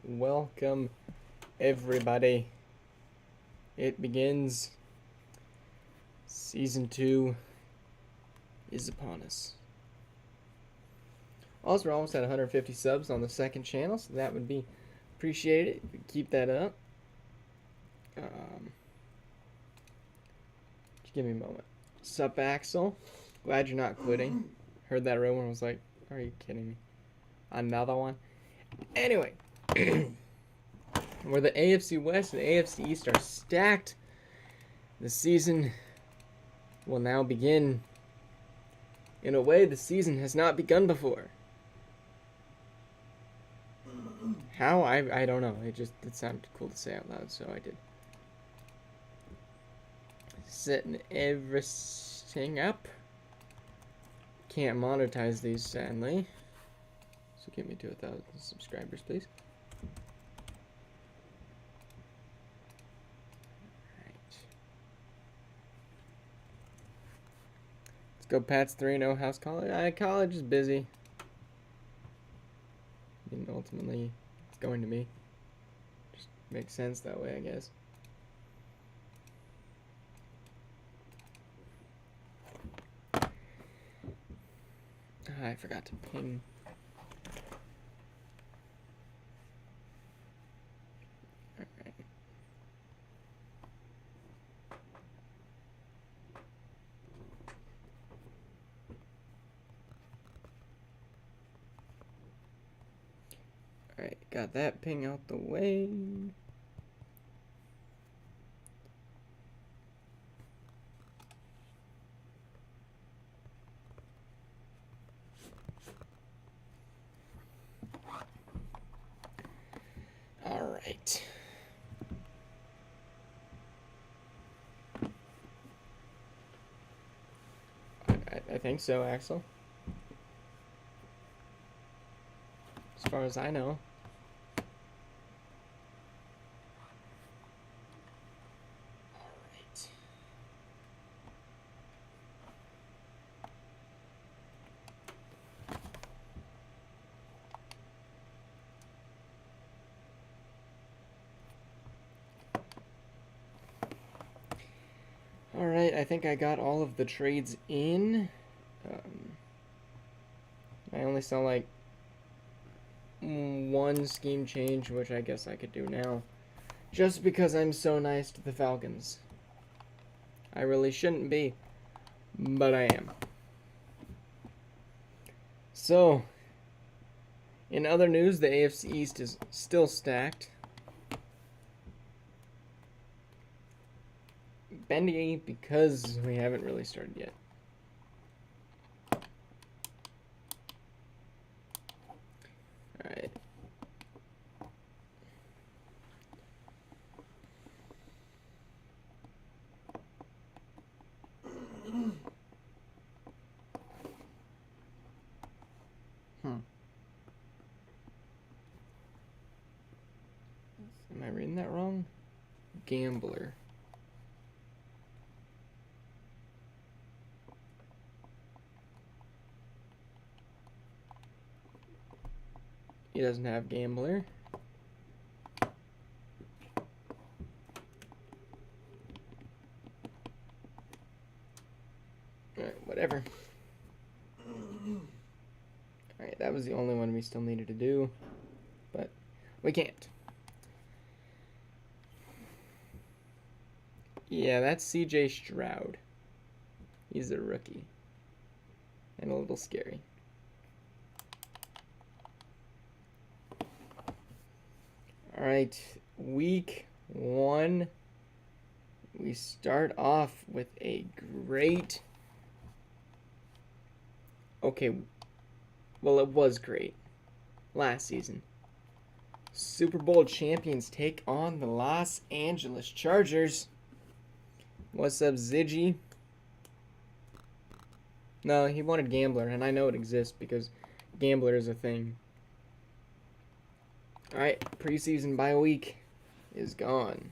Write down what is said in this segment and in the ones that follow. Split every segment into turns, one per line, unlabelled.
Welcome, everybody. It begins. Season 2 is upon us. Also, we're almost at 150 subs on the second channel, so that would be appreciated if you keep that up. Just give me a moment. Sup, Axel? Glad you're not quitting. Heard that rumor and was like, are you kidding me? Another one? Anyway, where the AFC West and the AFC East are stacked, the season will now begin in a way the season has not begun before. How? I don't know. It sounded cool to say out loud, so I did. Setting everything up. Can't monetize these, sadly. So get me to 1,000 subscribers, please. Alright. Let's go Pats 3-0. How's college? College is busy. I mean, ultimately, it's going to be. Just makes sense that way, I guess. I forgot to ping. Alright. Alright, got that ping out the way. Alright. I think so, Axel. As far as I know. Alright. Alright, I think I got all of the trades in. I only saw like one scheme change, which I guess I could do now. Just because I'm so nice to the Falcons. I really shouldn't be, but I am. So, in other news, the AFC East is still stacked. Bendy, because we haven't really started yet. Alright. Am I reading that wrong? Gambler. He doesn't have gambler. Alright, whatever. Alright, that was the only one we still needed to do. But we can't. Yeah, that's CJ Stroud. He's a rookie. And a little scary. Alright, week 1. We start off with a great... Okay, well, it was great last season. Super Bowl champions take on the Los Angeles Chargers. What's up, Ziggy? No, he wanted Gambler, and I know it exists because Gambler is a thing. Alright, preseason bye week is gone.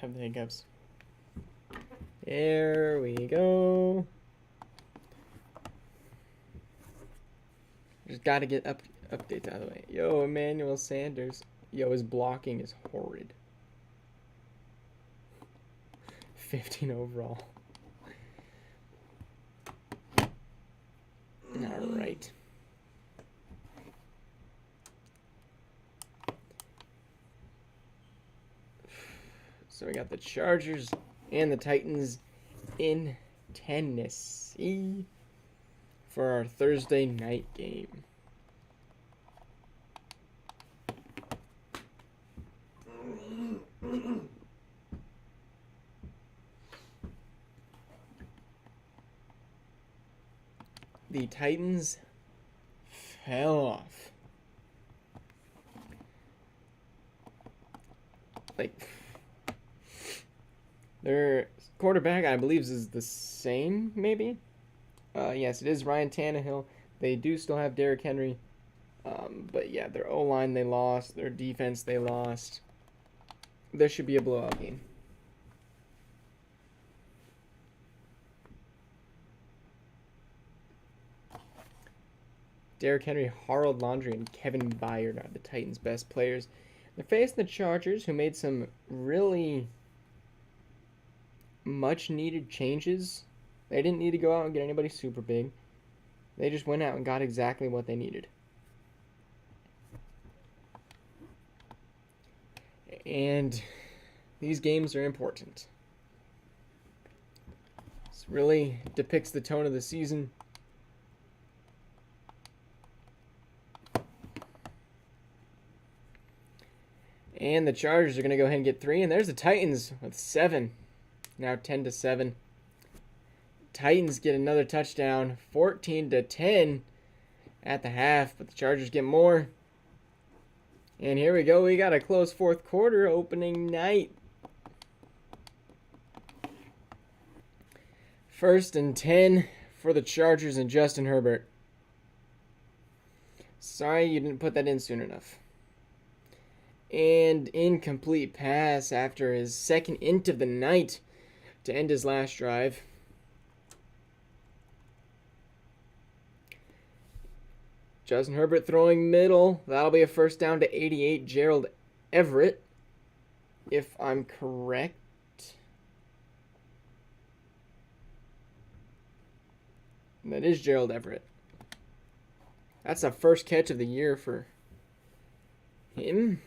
Have the hiccups. There we go. Just gotta get updates out of the way. Yo, Emmanuel Sanders. Yo, his blocking is horrid. 15 overall. All right. So we got the Chargers and the Titans in Tennessee for our Thursday night game. The Titans fell off. Their quarterback, I believe, is the same, maybe? Yes, it is Ryan Tannehill. They do still have Derrick Henry. But yeah, their O-line they lost. Their defense they lost. This should be a blowout game. Derrick Henry, Harold Landry, and Kevin Byard are the Titans' best players. They're facing the Chargers, who made some really much-needed changes. They didn't need to go out and get anybody super big. They just went out and got exactly what they needed. And these games are important. This really depicts the tone of the season. And the Chargers are going to go ahead and get 3. And there's the Titans with 7. Now 10-7. Titans get another touchdown. 14-10 at the half. But the Chargers get more. And here we go. We got a close fourth quarter opening night. 1st and 10 for the Chargers and Justin Herbert. Sorry you didn't put that in soon enough. And incomplete pass after his second int of the night to end his last drive. Justin Herbert throwing middle. That'll be a first down to 88. Gerald Everett, if I'm correct. That is Gerald Everett. That's the first catch of the year for him.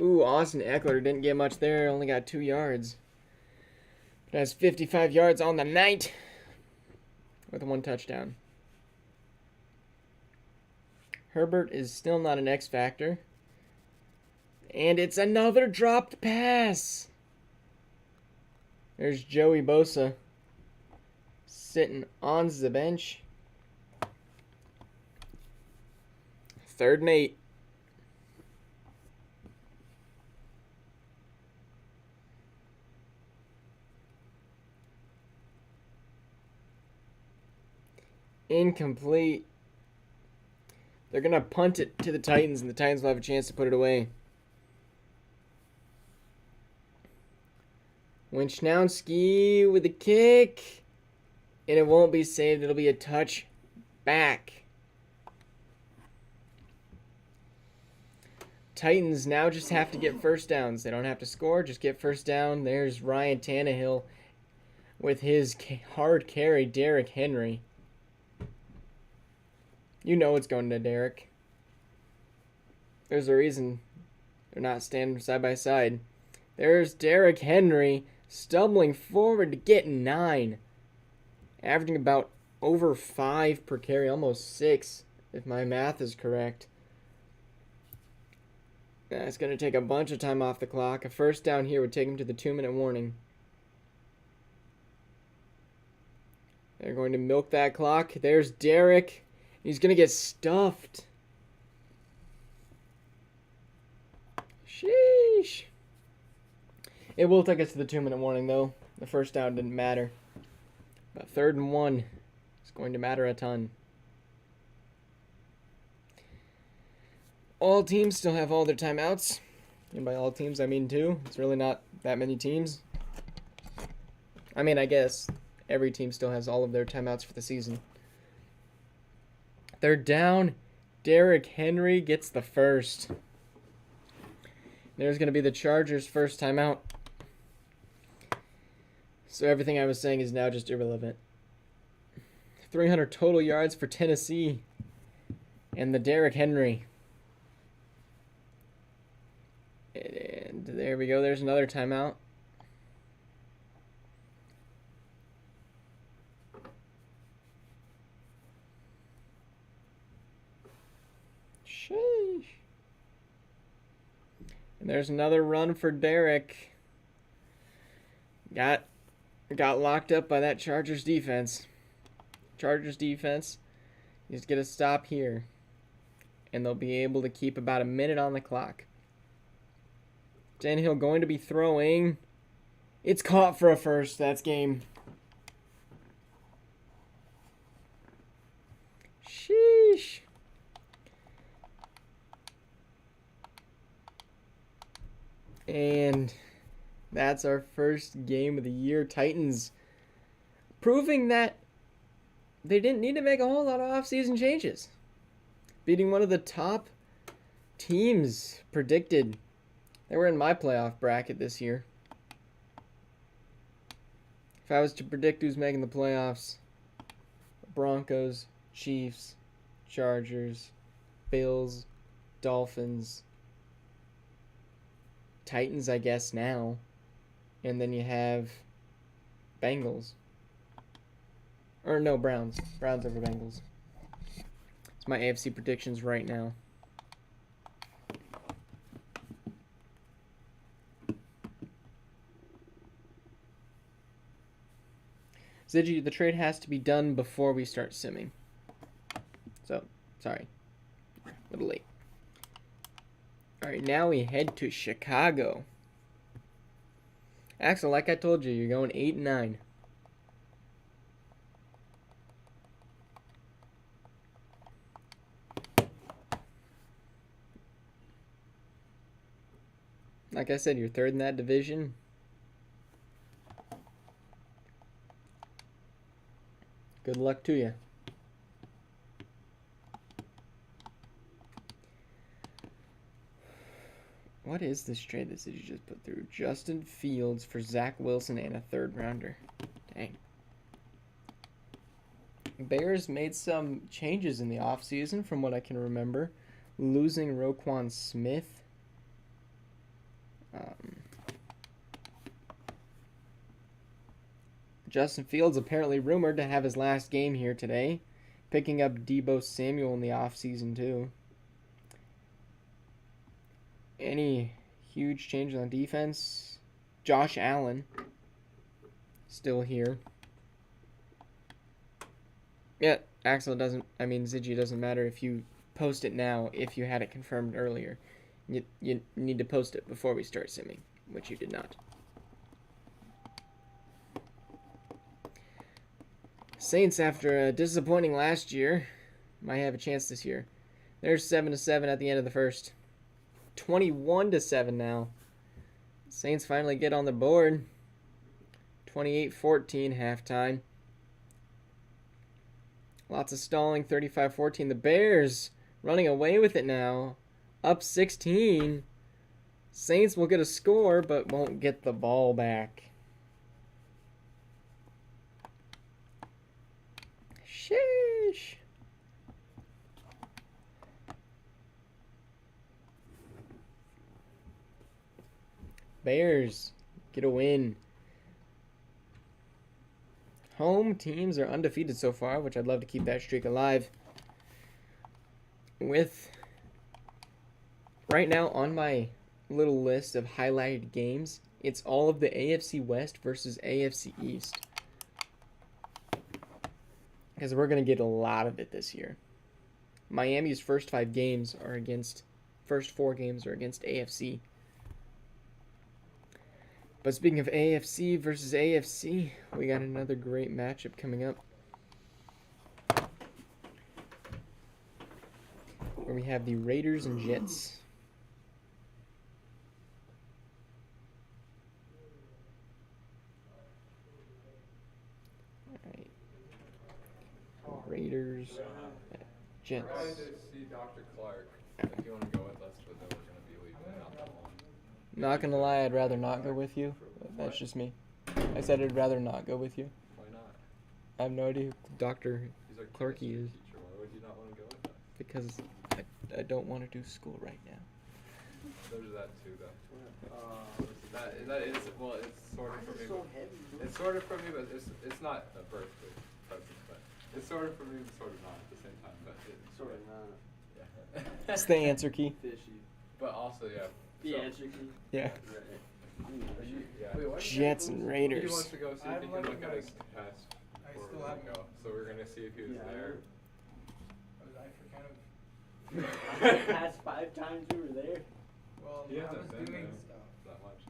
Ooh, Austin Eckler didn't get much there. Only got 2 yards. But has 55 yards on the night with 1 touchdown. Herbert is still not an X factor. And it's another dropped pass. There's Joey Bosa sitting on the bench. 3rd and 8. Incomplete. They're going to punt it to the Titans, and the Titans will have a chance to put it away. Winchnowski with the kick. And it won't be saved. It'll be a touch back. Titans now just have to get first downs. They don't have to score, just get first down. There's Ryan Tannehill with his hard carry, Derrick Henry. You know it's going to Derrick. There's a reason they're not standing side by side. There's Derrick Henry stumbling forward to get 9. Averaging about over 5 per carry, almost 6, if my math is correct. That's going to take a bunch of time off the clock. A first down here would take him to the 2-minute warning. They're going to milk that clock. There's Derrick. He's going to get stuffed. Sheesh. It will take us to the 2-minute warning, though. The first down didn't matter. But 3rd and 1 is going to matter a ton. All teams still have all their timeouts. And by all teams, I mean 2. It's really not that many teams. I mean, I guess every team still has all of their timeouts for the season. They're down. Derrick Henry gets the first. There's going to be the Chargers' first timeout. So everything I was saying is now just irrelevant. 300 total yards for Tennessee. And the Derrick Henry. And there we go. There's another timeout. Sheesh. And there's another run for Derrick. Got locked up by that Chargers defense. Chargers defense needs to get a stop here. And they'll be able to keep about a minute on the clock. Tannehill going to be throwing. It's caught for a first. That's game. Sheesh. And that's our first game of the year. Titans proving that they didn't need to make a whole lot of offseason changes. Beating one of the top teams predicted. They were in my playoff bracket this year. If I was to predict who's making the playoffs, Broncos, Chiefs, Chargers, Bills, Dolphins, Titans, I guess now. And then you have Bengals. Or no, Browns. Browns over Bengals. It's my AFC predictions right now. Ziggy, the trade has to be done before we start simming. So, sorry. A little late. Alright, now we head to Chicago. Axel, like I told you, you're going 8-9. Like I said, you're third in that division. Good luck to you. What is this trade that you just put through? Justin Fields for Zach Wilson and a third rounder. Dang. Bears made some changes in the offseason from what I can remember. Losing Roquan Smith. Justin Fields apparently rumored to have his last game here today. Picking up Deebo Samuel in the offseason too. Any huge changes on defense? Josh Allen still here. Yeah, Axel doesn't, Ziggy, doesn't matter if you post it now if you had it confirmed earlier. You need to post it before we start simming, which you did not. Saints, after a disappointing last year, might have a chance this year. There's 7-7 at the end of the first. 21-7 now. Saints finally get on the board. 28-14 halftime. Lots of stalling. 35-14. The Bears running away with it now. Up 16. Saints will get a score, but won't get the ball back. Sheesh. Bears get a win. Home teams are undefeated so far, which I'd love to keep that streak alive. With right now on my little list of highlighted games, it's all of the AFC West versus AFC East. Because we're going to get a lot of it this year. Miami's first 4 games are against AFC. But speaking of AFC versus AFC, we got another great matchup coming up. Where we have the Raiders and Jets. Raiders, Jets.
We're going to see Dr. Clark if you want to go with us, but then we're going to be leaving not that long.
Not gonna lie, I'd rather not go with you. That's just me. I said I'd rather not go with you.
Why not?
I have no idea who Dr.
He's our
Clarky is.
teacher. Why would you not want to go with us?
Because I don't want to do school right now.
There's that too, though. That is, well, it's sort of for me. It's sort of for me, but it's not a birthday present, but it's sort of for me, but sort of not at the same time. But it's
Sort of not.
Yeah.
It's the answer key.
Fishy.
But also, yeah.
The
so-
answer key.
Yeah.
Are you- yeah.
Wait, what?
Jets and
He
Raiders.
wants to go see if he can look at his test.
I
before
still
we
haven't
go. So we're gonna see if he was
Yeah.
there.
I
Past 5 times you were there.
Well,
He
I
hasn't
was
been
doing
there
stuff.
that much.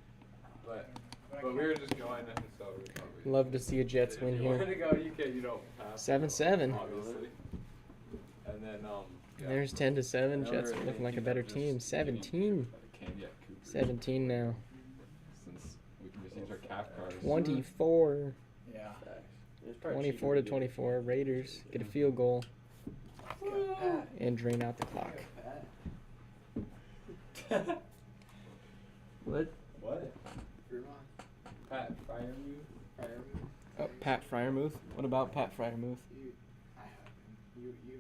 But
I
we
can't-
were just going, and so we probably.
Love to see a Jets win
If you wanted
here.
to go, you can. You don't have to,
7-7.
obviously. And then yeah.
There's 10-7.
Now
Jets
we're
are looking like a
thinking
better
of just
team.
getting
17.
Candy at Cooper's,
17 now.
Since we can just use our calf cards.
24.
Yeah.
It's probably
24 to 24. Raiders get a field goal
Pat.
and drain out the clock. What?
What? Pat Fryermuth?
Oh, Pat Fryermuth. What about Pat Fryermuth?
I have him. You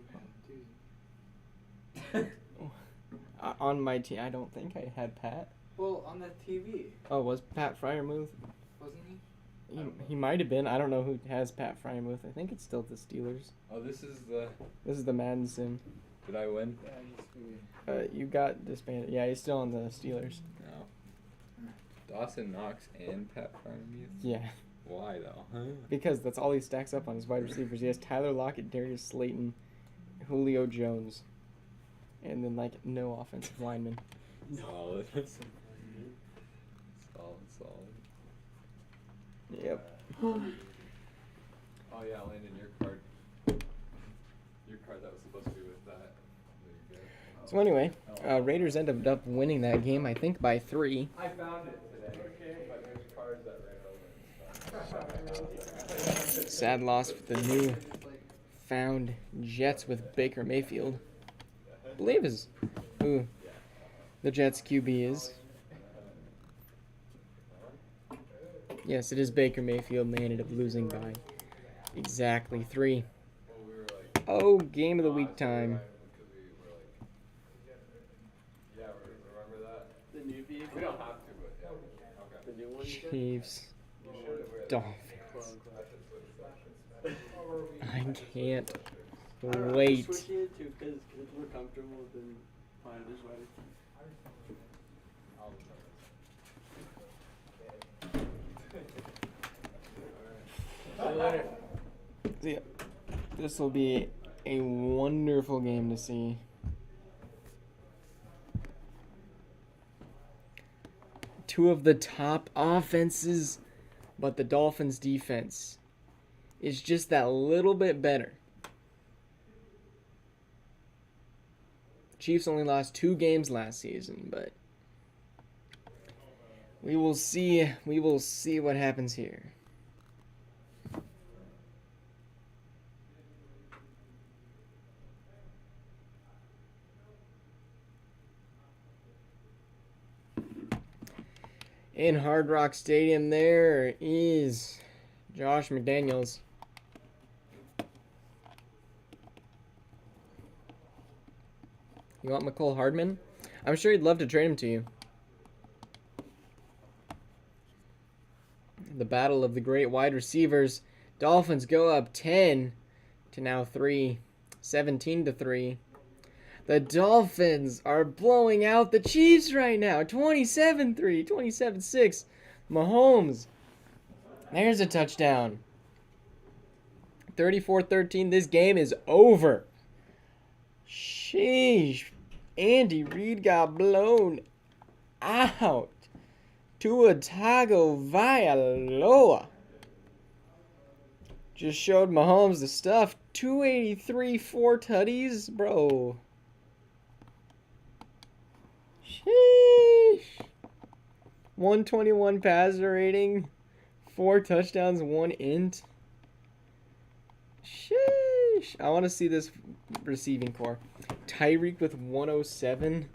had him too.
On my team, I don't think I had Pat.
Well, on the TV,
Oh, was Pat Fryermuth?
wasn't he?
He might have been. I don't know who has Pat Fryermuth. I think it's still the Steelers.
Oh, this is the.
This is the Madden sim.
Did I win?
Yeah, he's sweet.
You got disbanded. Yeah, he's still on the Steelers.
No. Dawson Knox and Pat Fryermuth?
Yeah,
Why though? Huh?
because that's all he stacks up on his wide receivers. He has Tyler Lockett, Darius Slayton, Julio Jones, and then like no offensive linemen.
Solid. Solid.
Yep.
Oh yeah, Landon, your card that was supposed to be with that. There you go.
So anyway, Raiders ended up winning that game, I think by 3.
I found it today. Okay. But there's cards that ran over.
Sad loss for the new found Jets with Baker Mayfield. I believe is who the Jets QB is. Yes, it is Baker Mayfield, and they ended up losing by exactly 3.
Well, we were like,
Oh, game of the week time.
because we were like, yeah, remember that?
The new vehicle.
We don't have to, but yeah. Okay.
The new one. you said?
Chiefs,
You should wear that.
Dolphins. I can't
I don't know,
wait.
I'm switching it to because we're comfortable than fine this way.
So yeah, this will be a wonderful game to see. Two of the top offenses, but the Dolphins' defense is just that little bit better. Chiefs only lost 2 games last season, but we will see. We will see what happens here. In Hard Rock Stadium, there is Josh McDaniels. You want McCole Hardman? I'm sure he'd love to trade him to you. The battle of the great wide receivers. Dolphins go up 10 to now 3, 17 to 3. The Dolphins are blowing out the Chiefs right now. 27-3, 27-6. Mahomes. There's a touchdown. 34-13. This game is over. Sheesh. Andy Reid got blown out. Tua Tagovailoa just showed Mahomes the stuff. 283, 4 tutties, bro. Sheesh. 121 passer rating, 4 touchdowns, 1 int. Sheesh. Sheesh. I want to see this receiving core. Tyreek with 107.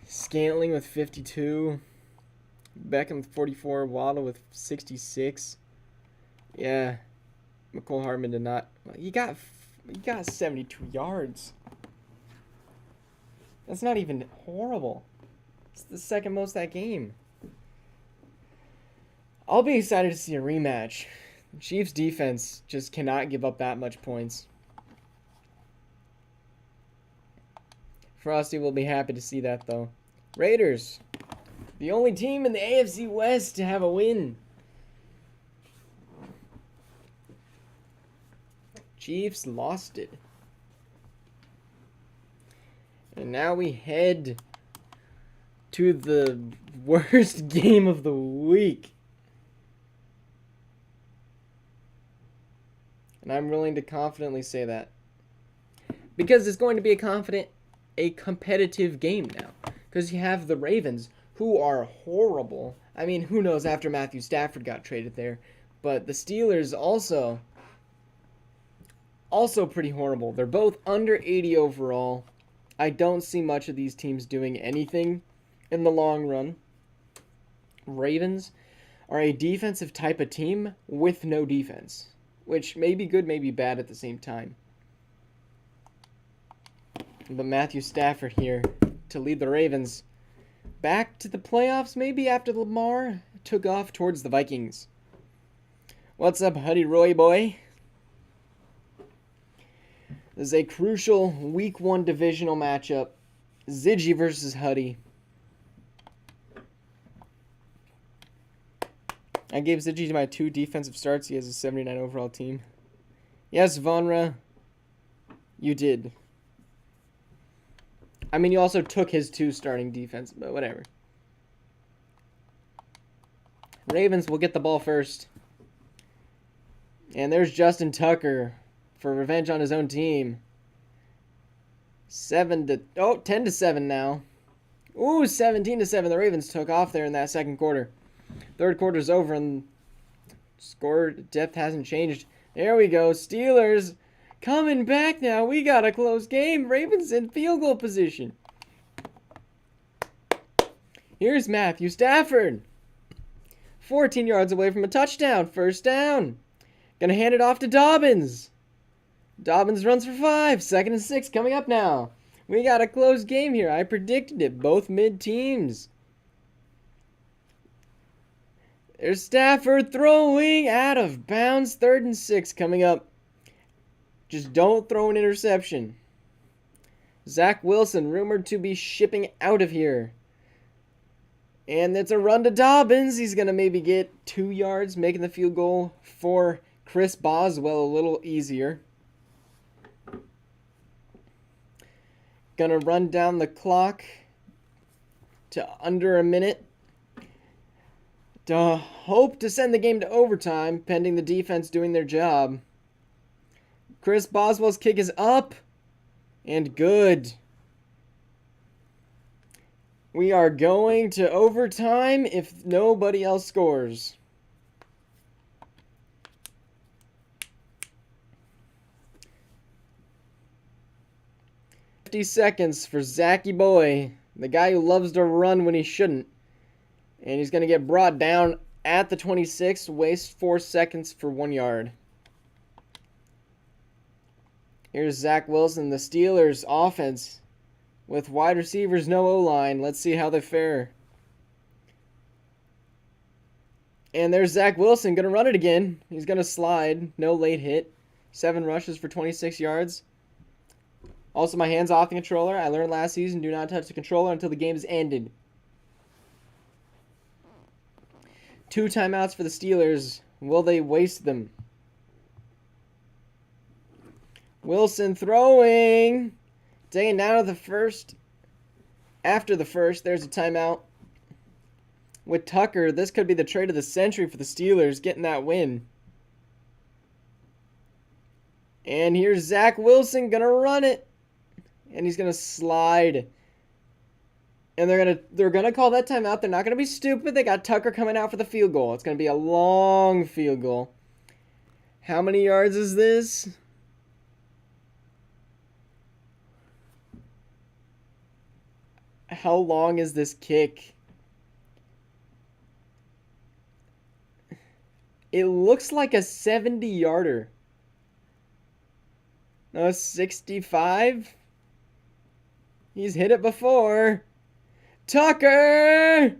Scantling with 52. Beckham with 44. Waddle with 66. Yeah. McCole Hardman did not. He got 72 yards. That's not even horrible. It's the second most that game. I'll be excited to see a rematch. Chiefs defense just cannot give up that much points. Frosty will be happy to see that, though. Raiders, the only team in the AFC West to have a win. Chiefs lost it. And now we head to the worst game of the week. And I'm willing to confidently say that. Because it's going to be a competitive game now. Because you have the Ravens, who are horrible. I mean, who knows after Matthew Stafford got traded there. But the Steelers also pretty horrible. They're both under 80 overall. I don't see much of these teams doing anything in the long run. Ravens are a defensive type of team with no defense, which may be good, may be bad at the same time. But Matthew Stafford here to lead the Ravens back to the playoffs, maybe after Lamar took off towards the Vikings. What's up, Huddy Roy boy? This is a crucial Week 1 divisional matchup. Ziggy versus Huddy. I gave Ziggy my 2 defensive starts. He has a 79 overall team. Yes, Vonra, you did. I mean, you also took his 2 starting defense, but whatever. Ravens will get the ball first. And there's Justin Tucker for revenge on his own team. 10-7 now. Ooh, 17-7. The Ravens took off there in that second quarter. Third quarter's over and score depth hasn't changed. There we go. Steelers coming back now. We got a close game. Ravens in field goal position. Here's Matthew Stafford. 14 yards away from a touchdown. First down. Gonna hand it off to Dobbins. Dobbins runs for 5. 2nd and 6 coming up now. We got a close game here. I predicted it. Both mid-teams. There's Stafford throwing out of bounds. 3rd and 6 coming up. Just don't throw an interception. Zach Wilson rumored to be shipping out of here. And it's a run to Dobbins. He's going to maybe get 2 yards, making the field goal for Chris Boswell a little easier. Gonna run down the clock to under a minute to hope to send the game to overtime, pending the defense doing their job. Chris Boswell's kick is up and good. We are going to overtime if nobody else scores. 50 seconds for Zachy Boy, the guy who loves to run when he shouldn't. And he's going to get brought down at the 26, waste 4 seconds for 1 yard. Here's Zach Wilson, the Steelers offense with wide receivers, no O-line. Let's see how they fare. And there's Zach Wilson, going to run it again. He's going to slide, no late hit. 7 rushes for 26 yards. Also, my hand's off the controller. I learned last season, do not touch the controller until the game is ended. 2 timeouts for the Steelers. Will they waste them? Wilson throwing. Taking down to the first. After the first, there's a timeout. With Tucker, this could be the trade of the century for the Steelers, getting that win. And here's Zach Wilson going to run it. And he's going to slide. And they're gonna call that timeout. They're not going to be stupid. They got Tucker coming out for the field goal. It's going to be a long field goal. How many yards is this? How long is this kick? It looks like a 70-yarder. No, 65? He's hit it before. Tucker!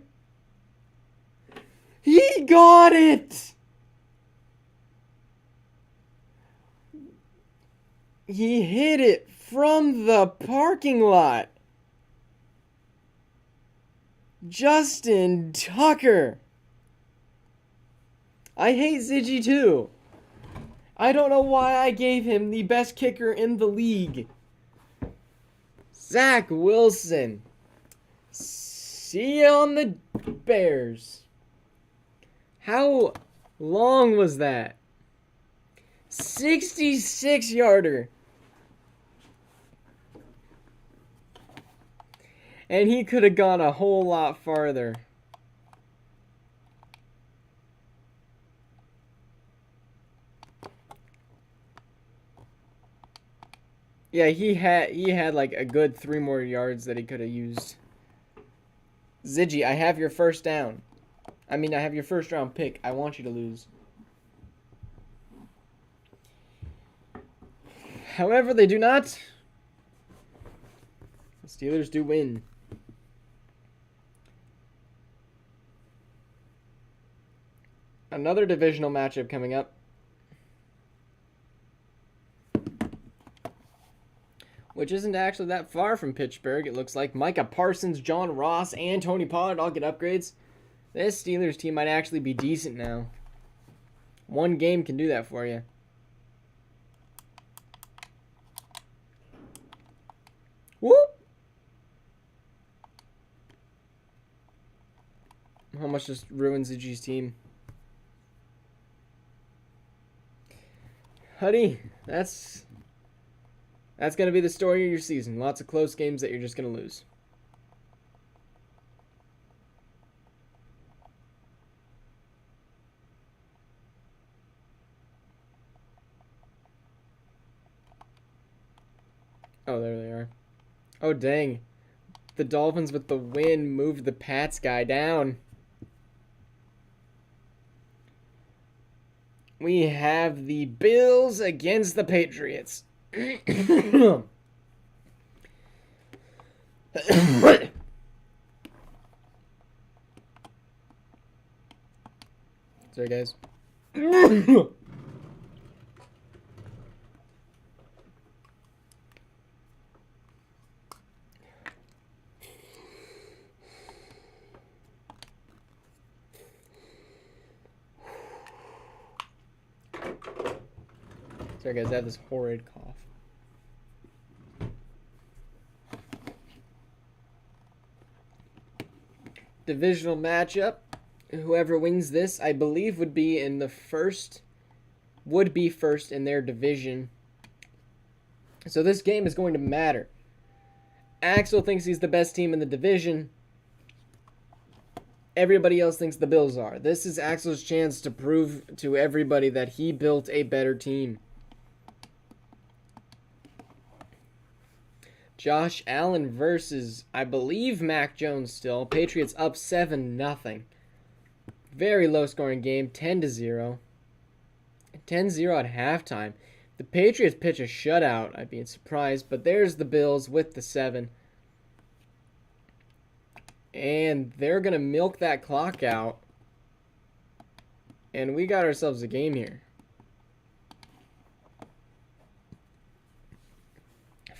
He got it! He hit it from the parking lot. Justin Tucker. I hate Ziggy too. I don't know why I gave him the best kicker in the league. Zach Wilson. See you on the Bears. How long was that? 66-yarder. And he could have gone a whole lot farther. Yeah, he had like a good 3 more yards that he could have used. Ziggy, I have your first down. I have your first round pick. I want you to lose. However, they do not. The Steelers do win. Another divisional matchup coming up. Which isn't actually that far from Pittsburgh. It looks like Micah Parsons, John Ross, and Tony Pollard all get upgrades. This Steelers team might actually be decent now. One game can do that for you. Whoop! How much just ruins Ziggy's team. Honey, that's going to be the story of your season. Lots of close games that you're just going to lose. Oh, there they are. Oh, dang. The Dolphins with the win moved the Pats guy down. We have the Bills against the Patriots. Sorry, guys. Sorry, guys, I have this horrid cough. Divisional matchup. Whoever wins this, I believe, would be first in their division. So this game is going to matter. Axel thinks he's the best team in the division. Everybody else thinks the Bills are. This is Axel's chance to prove to everybody that he built a better team. Josh Allen versus, I believe, Mac Jones still. Patriots up 7-0. Very low scoring game, 10-0. 10-0 at halftime. The Patriots pitch a shutout. I'd be surprised, but there's the Bills with the 7. And they're going to milk that clock out. And we got ourselves a game here.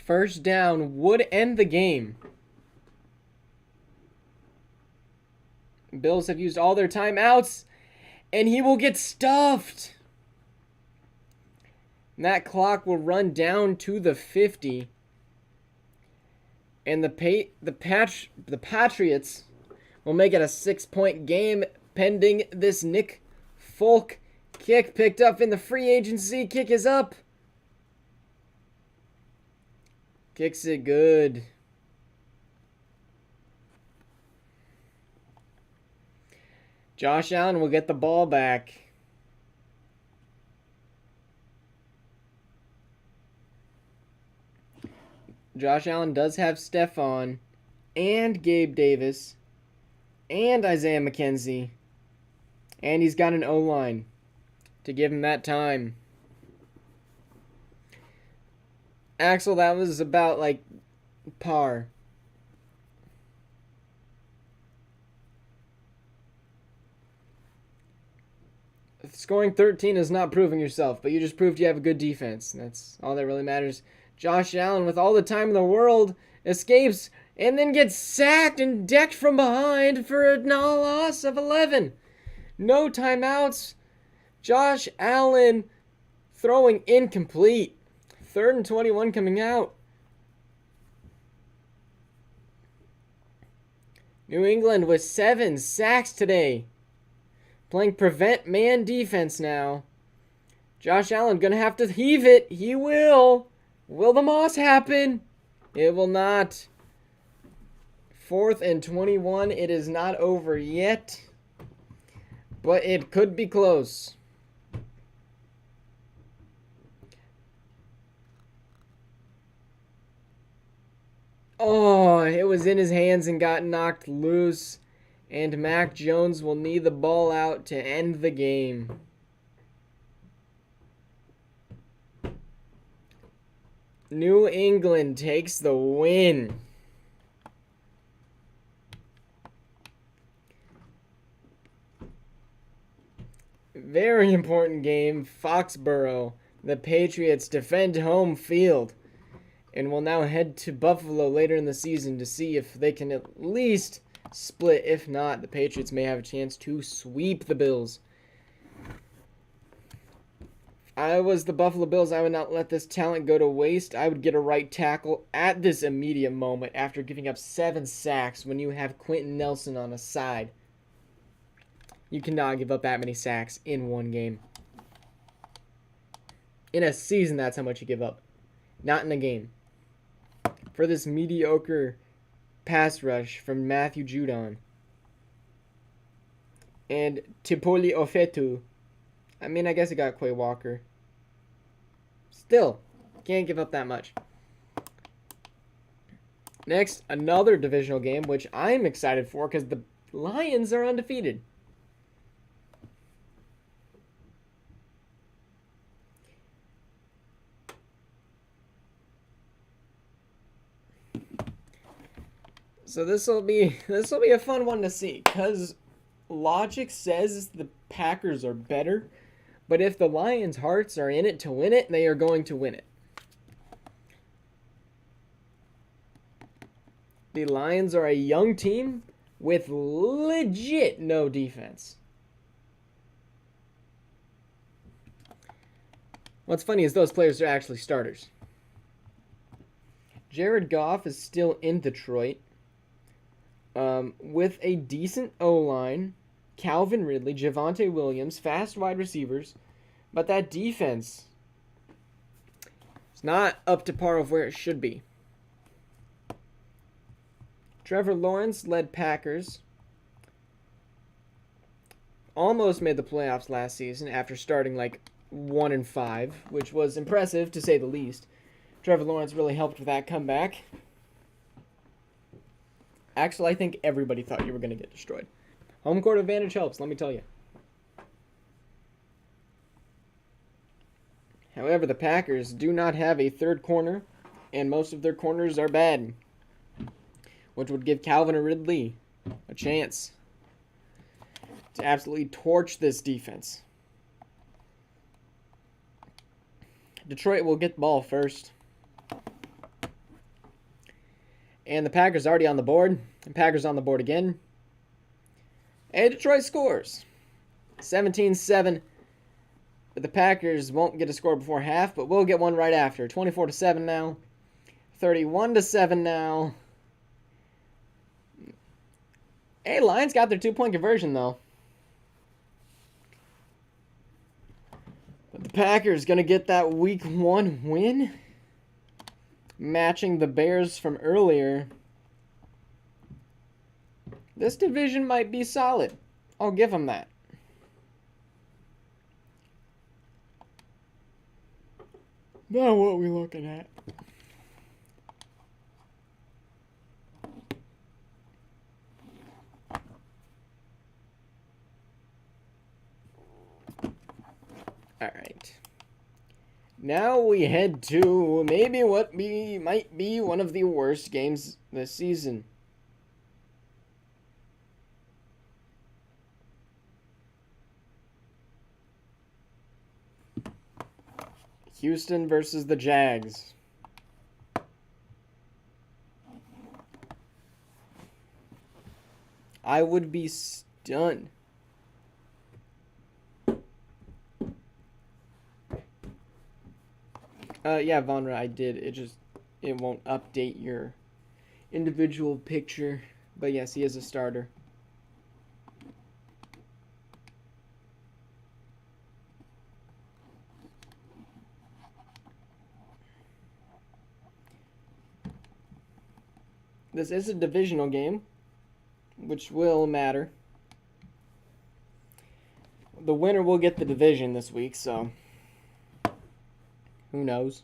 First down would end the game. Bills have used all their timeouts, and he will get stuffed. And that clock will run down to the 50. And the Patriots will make it a 6-point game pending this Nick Folk kick picked up in the free agency. Kick is up. Kicks it good. Josh Allen will get the ball back. Josh Allen does have Stephon and Gabe Davis and Isaiah McKenzie. And he's got an O-line to give him that time. Axel, that was about like par. Scoring 13 is not proving yourself, but you just proved you have a good defense. That's all that really matters. Josh Allen, with all the time in the world, escapes and then gets sacked and decked from behind for a loss of 11. No timeouts. Josh Allen throwing incomplete. 3rd and 21 coming out. New England with 7 sacks today. Playing prevent man defense now. Josh Allen gonna have to heave it. He will. Will the Moss happen? It will not. 4th and 21. It is not over yet. But it could be close. Oh, it was in his hands and got knocked loose. And Mac Jones will need the ball out to end the game. New England takes the win. Very important game. Foxborough. The Patriots defend home field and will now head to Buffalo later in the season to see if they can at least split. If not, the Patriots may have a chance to sweep the Bills. If I was the Buffalo Bills, I would not let this talent go to waste. I would get a right tackle at this immediate moment after giving up 7 sacks when you have Quentin Nelson on a side. You cannot give up that many sacks in one game. In a season, that's how much you give up. Not in a game. For this mediocre pass rush from Matthew Judon. And Tipoli Ofetu. I mean, I guess it got Quay Walker. Still, can't give up that much. Next, another divisional game, which I'm excited for because the Lions are undefeated. So this will be a fun one to see because logic says the Packers are better, but if the Lions' hearts are in it to win it, they are going to win it. The Lions are a young team with legit no defense. What's funny is those players are actually starters. Jared Goff is still in Detroit. With a decent O-line, Calvin Ridley, Javonte Williams, fast wide receivers, but that defense is not up to par of where it should be. Trevor Lawrence led Packers. Almost made the playoffs last season after starting like 1-5, which was impressive to say the least. Trevor Lawrence really helped with that comeback. Actually, I think everybody thought you were going to get destroyed. Home court advantage helps, let me tell you. However, the Packers do not have a third corner, and most of their corners are bad, which would give Calvin Ridley a chance to absolutely torch this defense. Detroit will get the ball first. And the Packers already on the board. And Packers on the board again. And Detroit scores. 17-7. But the Packers won't get a score before half, but we'll get one right after. 24-7 now. 31-7 now. Hey, Lions got their 2-point conversion, though. But the Packers going to get that Week 1 win. Matching the Bears from earlier. This division might be solid. I'll give them that. Now what are we looking at? All right. Now we head to maybe what might be one of the worst games this season. Houston versus the Jags. I would be stunned. Yeah, Vonra, I did. It won't update your individual picture. But yes, he is a starter. This is a divisional game, which will matter. The winner will get the division this week, so who knows?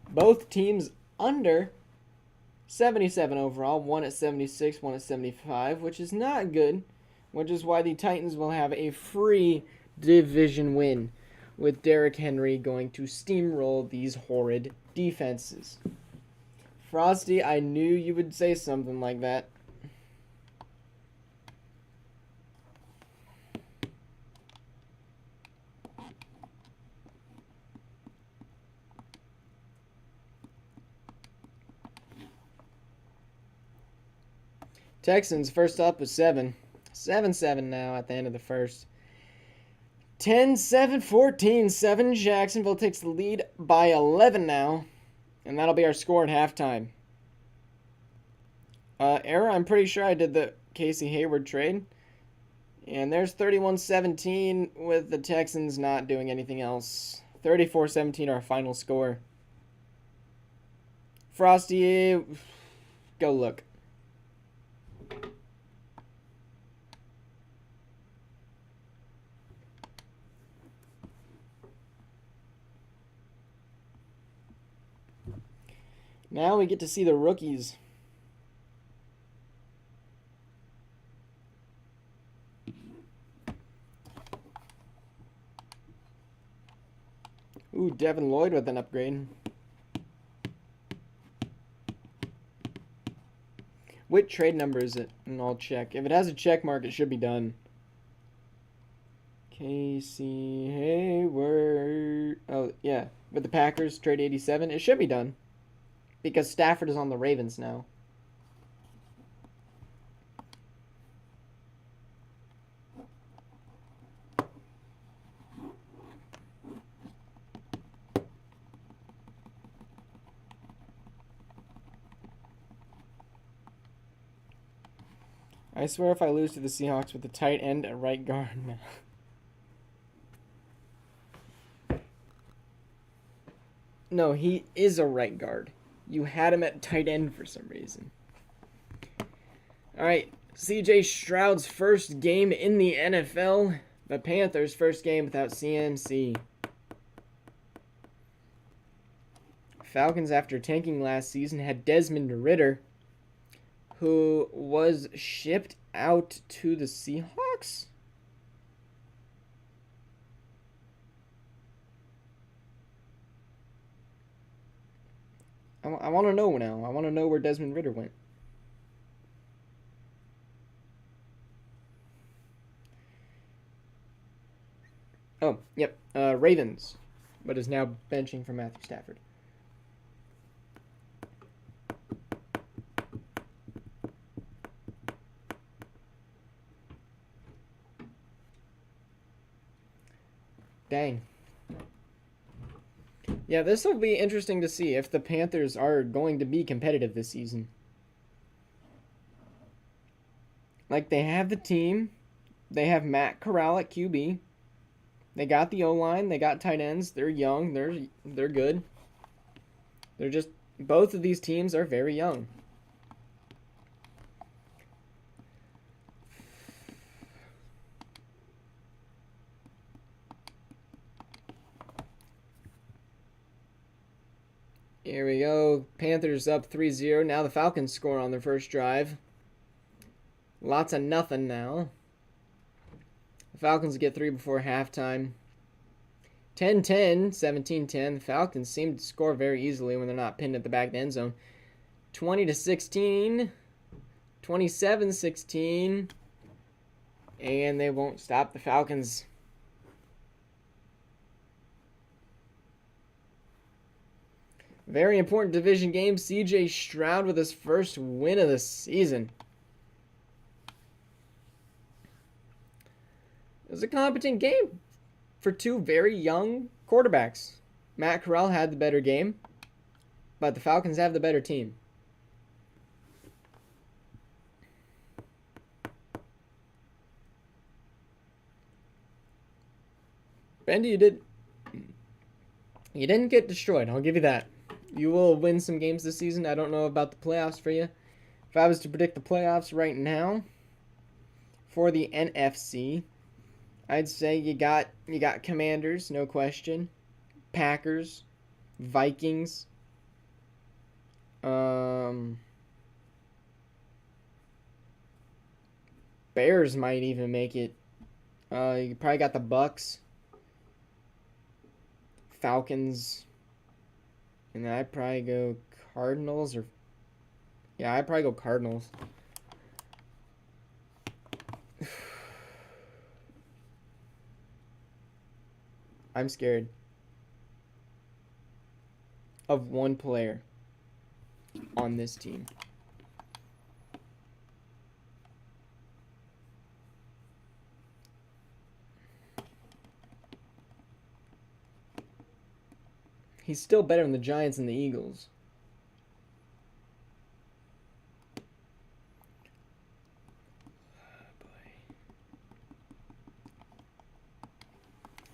Both teams under 77 overall, one at 76, one at 75, which is not good, which is why the Titans will have a free division win, with Derrick Henry going to steamroll these horrid defenses. Frosty, I knew you would say something like that. Texans first up with 7. 7-7 now at the end of the first. 10-7, 14-7. Jacksonville takes the lead by 11 now. And that'll be our score at halftime. Error, I'm pretty sure I did the Casey Hayward trade. And there's 31-17 with the Texans not doing anything else. 34-17 our final score. Frosty, go look. Now we get to see the rookies. Ooh, Devin Lloyd with an upgrade. What trade number is it? And I'll check. If it has a check mark, it should be done. Casey Hayward. Oh, yeah. With the Packers, trade 87. It should be done. Because Stafford is on the Ravens now. I swear if I lose to the Seahawks with the tight end at right guard now. No, he is a right guard. You had him at tight end for some reason. All right, CJ Stroud's first game in the NFL. The Panthers' first game without CMC. Falcons, after tanking last season, had Desmond Ridder, who was shipped out to the Seahawks? I want to know now. I want to know where Desmond Ridder went. Oh, yep. Ravens, but is now benching for Matthew Stafford. Dang. Yeah, this will be interesting to see if the Panthers are going to be competitive this season. Like, they have the team. They have Matt Corral at QB. They got the O-line. They got tight ends. They're young. They're good. They're just... Both of these teams are very young. Here we go. Panthers up 3-0. Now the Falcons score on their first drive. Lots of nothing now. The Falcons get 3 before halftime. 10-10, 17-10. The Falcons seem to score very easily when they're not pinned at the back of the end zone. 20-16, 27-16, and they won't stop the Falcons. Very important division game. CJ Stroud with his first win of the season. It was a competent game for two very young quarterbacks. Matt Corral had the better game, but the Falcons have the better team. Bendy, you didn't get destroyed. I'll give you that. You will win some games this season. I don't know about the playoffs for you. If I was to predict the playoffs right now for the NFC, I'd say you got Commanders, no question. Packers, Vikings, Bears might even make it. You probably got the Bucks, Falcons, and then I'd probably go Cardinals I'd probably go Cardinals. I'm scared of one player on this team. He's still better than the Giants and the Eagles.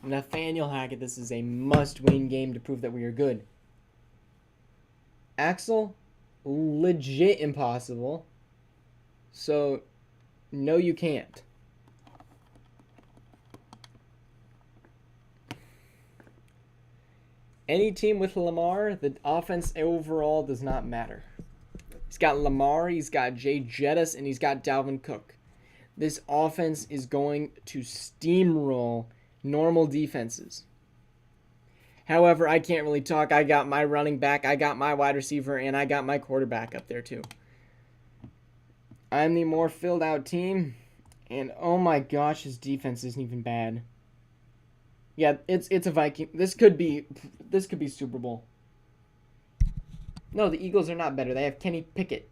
Nathaniel Hackett, this is a must-win game to prove that we are good. Axel, legit impossible. So, no, you can't. Any team with Lamar, the offense overall does not matter. He's got Lamar, he's got Jay Jettis, and he's got Dalvin Cook. This offense is going to steamroll normal defenses. However, I can't really talk. I got my running back, I got my wide receiver, and I got my quarterback up there too. I'm the more filled out team, and oh my gosh, his defense isn't even bad. Yeah, it's a Viking. This could be Super Bowl. No, the Eagles are not better. They have Kenny Pickett.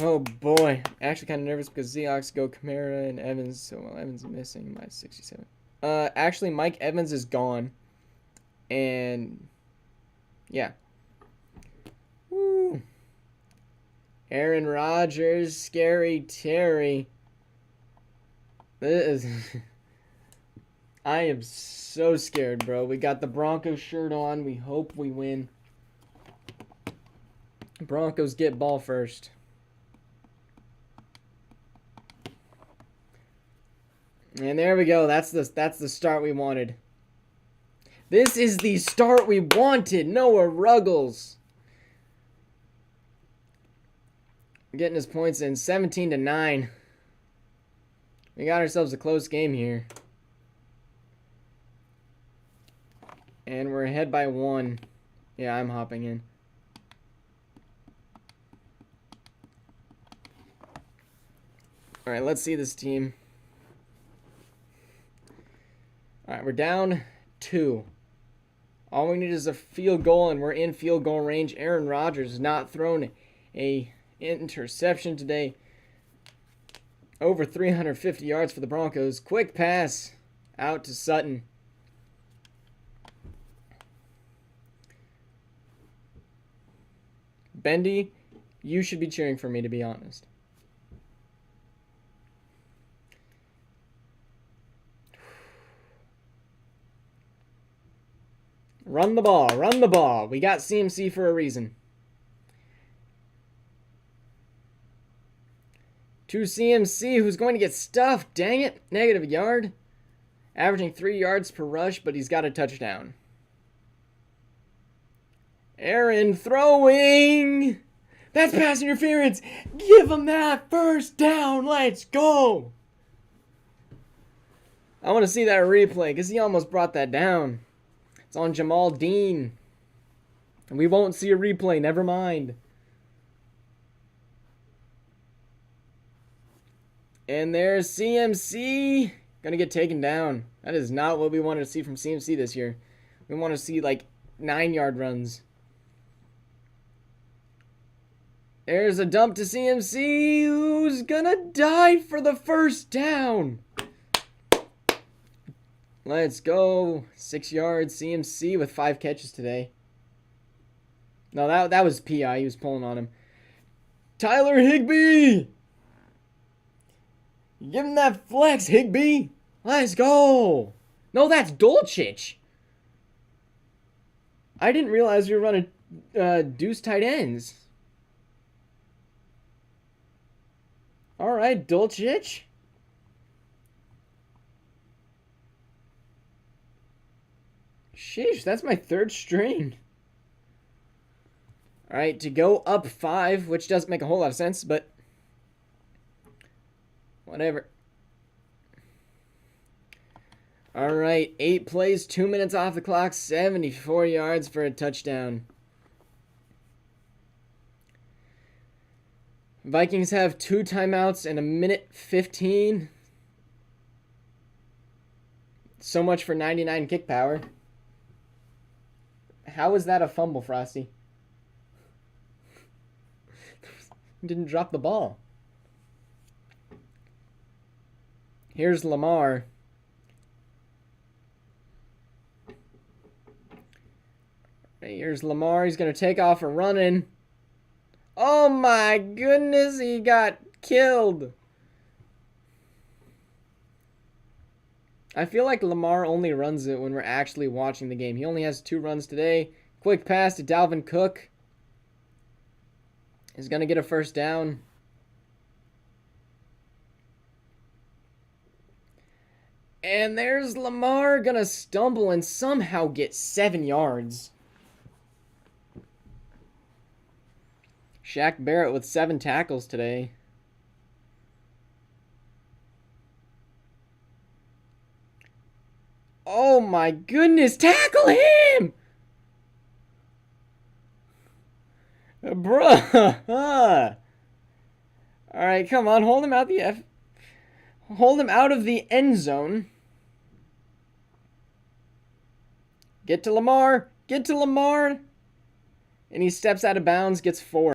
Oh boy, actually kind of nervous because Seahawks go Kamara and Evans. So well, Evans is missing my 67. Actually Mike Evans is gone, and yeah. Woo. Aaron Rodgers, Scary Terry. This is I am so scared, bro. We got the Broncos shirt on. We hope we win. Broncos get ball first. And there we go. That's the start we wanted. This is the start we wanted. Noah Ruggles getting his points in 17-9. We got ourselves a close game here. And we're ahead by 1. Yeah, I'm hopping in. All right, let's see this team. All right, we're down 2. All we need is a field goal, and we're in field goal range. Aaron Rodgers has not thrown a interception today. Over 350 yards for the Broncos. Quick pass out to Sutton. Bendy, you should be cheering for me, to be honest. Run the ball, run the ball. We got CMC for a reason. To CMC, who's going to get stuffed. Dang it. Negative yard. Averaging 3 yards per rush, but he's got a touchdown. Aaron throwing That's pass interference. Give him that first down. Let's go. I want to see that replay because he almost brought that down. It's on Jamal Dean. And we won't see a replay. Never mind. And there's CMC. Gonna get taken down. That is not what we wanted to see from CMC this year. We want to see like 9-yard runs. There's a dump to CMC, who's gonna die for the first down. Let's go. 6 yards. CMC with 5 catches today. No, that was PI. He was pulling on him. Tyler Higbee. Give him that flex, Higbee. Let's go. No, that's Dolchich. I didn't realize we were running deuce tight ends. All right, Dolchich. Sheesh, that's my 3rd string. All right, to go up 5, which doesn't make a whole lot of sense, but whatever. All right, 8 plays, 2 minutes off the clock, 74 yards for a touchdown. Vikings have 2 timeouts and a minute 15. So much for 99 kick power. How is that a fumble, Frosty? Didn't drop the ball. Here's Lamar. Here's Lamar. He's going to take off and running. Oh my goodness, he got killed. I feel like Lamar only runs it when we're actually watching the game. He only has 2 runs today. Quick pass to Dalvin Cook. He's going to get a first down. And there's Lamar going to stumble and somehow get 7 yards. Shaq Barrett with 7 tackles today. Oh my goodness, tackle him! Bruh. Alright, come on, hold him out hold him out of the end zone. Get to Lamar. Get to Lamar. And he steps out of bounds, gets 4.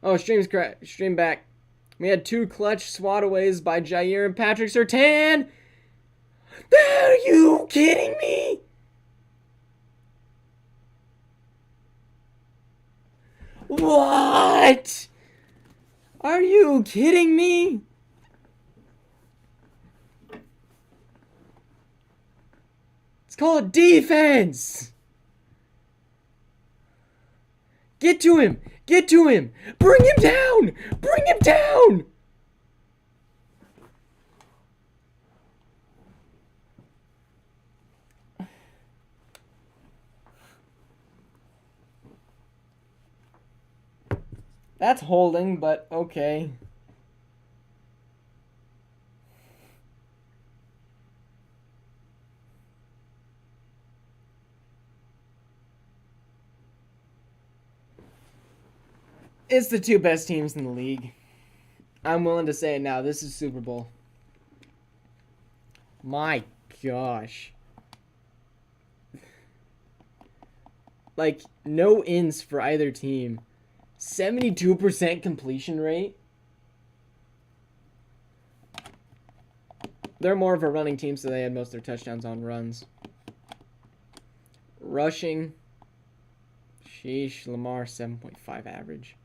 Oh, stream back. We had 2 clutch swataways by Jair and Patrick Surtain. Are you kidding me? What? Are you kidding me? It's called defense. Get to him. Get to him. Bring him down. Bring him down. That's holding, but okay. It's the 2 best teams in the league. I'm willing to say it now. This is Super Bowl. My gosh. Like, no ins for either team. 72% completion rate. They're more of a running team, so they had most of their touchdowns on runs. Rushing. Sheesh, Lamar 7.5 average.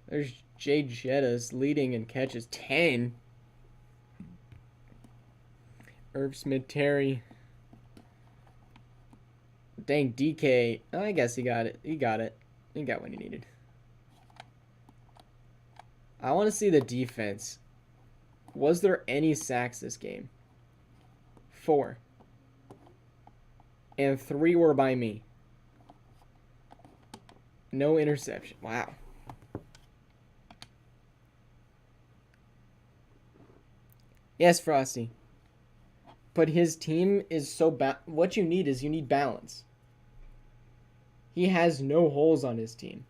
There's Jay Jettas leading in catches 10. Irv Smith Terry. Dang, DK. Oh, I guess he got it. He got it. He got what he needed. I want to see the defense. Was there any sacks this game? 4. and 3 were by me. No interception. Wow. Yes, Frosty. But his team is so what you need is you need balance. He has no holes on his team.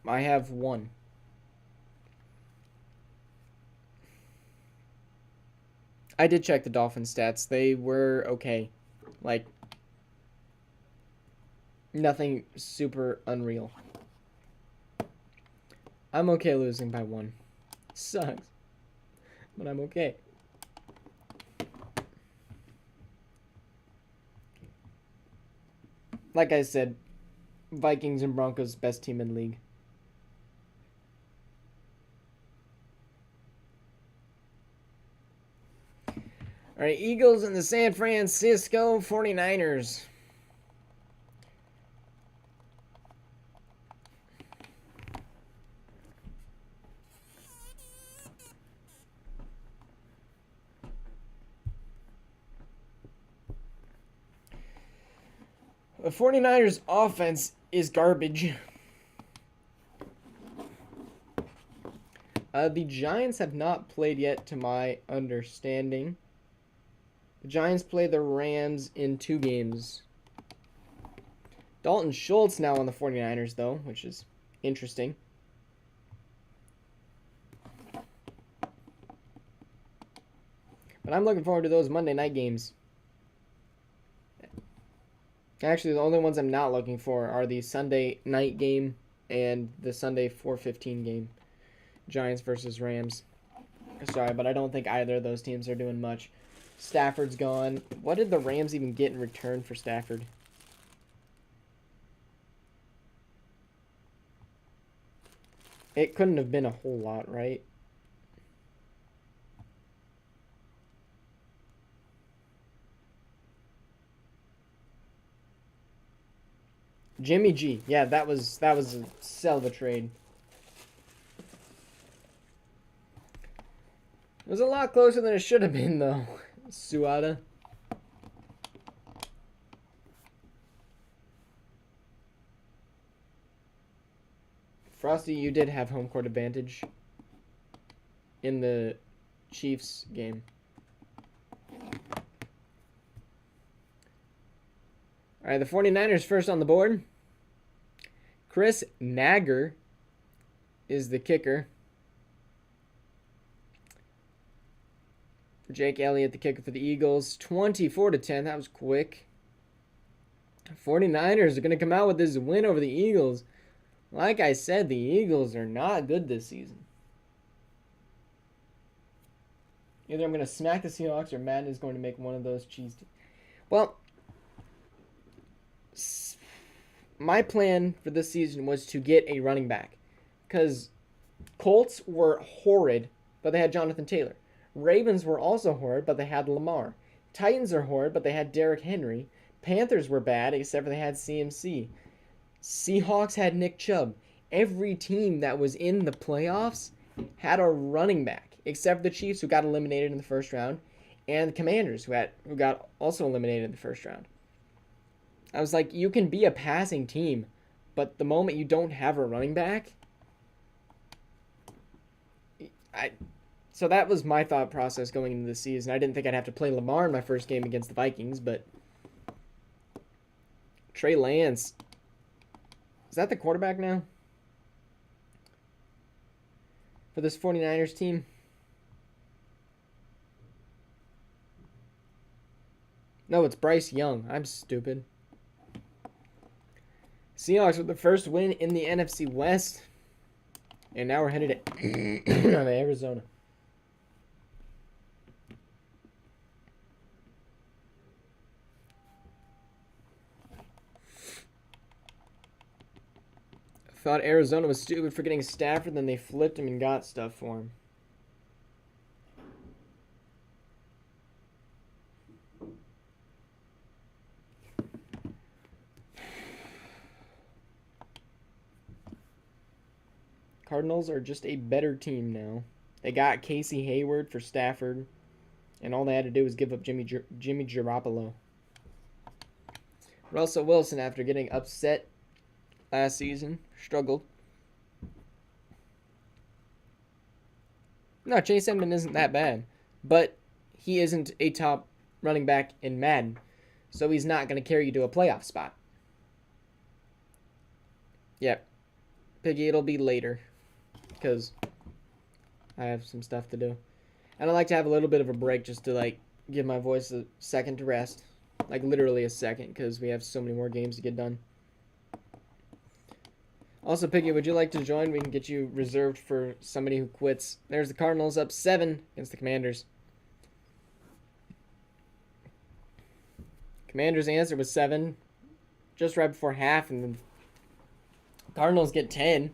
I have 1. I did check the Dolphins stats. They were okay. Like, nothing super unreal. I'm okay losing by 1. Sucks. But I'm okay. Like I said, Vikings and Broncos best team in league. All right, Eagles and the San Francisco 49ers. The 49ers offense is garbage. The Giants have not played yet, to my understanding. The Giants play the Rams in 2 games. Dalton Schultz now on the 49ers, though, which is interesting. But I'm looking forward to those Monday night games. Actually, the only ones I'm not looking for are the Sunday night game and the Sunday 4:15 game. Giants versus Rams. Sorry, but I don't think either of those teams are doing much. Stafford's gone. What did the Rams even get in return for Stafford? It couldn't have been a whole lot, right? Jimmy G. Yeah, that was a sell of a trade. It was a lot closer than it should have been, though. Suada. Frosty, you did have home court advantage in the Chiefs game. All right, the 49ers first on the board. Chris Nagger is the kicker. Jake Elliott, the kicker for the Eagles. 24-10. That was quick. 49ers are going to come out with this win over the Eagles. Like I said, the Eagles are not good this season. Either I'm going to smack the Seahawks or Madden is going to make one of those cheese. Well, my plan for this season was to get a running back. Because Colts were horrid, but they had Jonathan Taylor. Ravens were also horrid, but they had Lamar. Titans are horrid, but they had Derrick Henry. Panthers were bad, except for they had CMC. Seahawks had Nick Chubb. Every team that was in the playoffs had a running back, except for the Chiefs, who got eliminated in the first round, and the Commanders, who got also eliminated in the first round. I was like, you can be a passing team, but the moment you don't have a running back, so that was my thought process going into the season. I didn't think I'd have to play Lamar in my first game against the Vikings, but Trey Lance, is that the quarterback now for this 49ers team? No, it's Bryce Young. I'm stupid. Seahawks with the first win in the NFC West. And now we're headed to Arizona. Thought Arizona was stupid for getting Stafford, then they flipped him and got stuff for him. Cardinals are just a better team now. They got Casey Hayward for Stafford. And all they had to do was give up Jimmy Garoppolo. Russell Wilson, after getting upset last season, struggled. No, Chase Edmonds isn't that bad. But he isn't a top running back in Madden. So he's not going to carry you to a playoff spot. Yep. Piggy, it'll be later. Because I have some stuff to do. And I like to have a little bit of a break just to, like, give my voice a second to rest. Like, literally a second, because we have so many more games to get done. Also, Piggy, would you like to join? We can get you reserved for somebody who quits. There's the Cardinals up 7 against the Commanders. Commanders' answer was 7, just right before half, and then Cardinals get 10.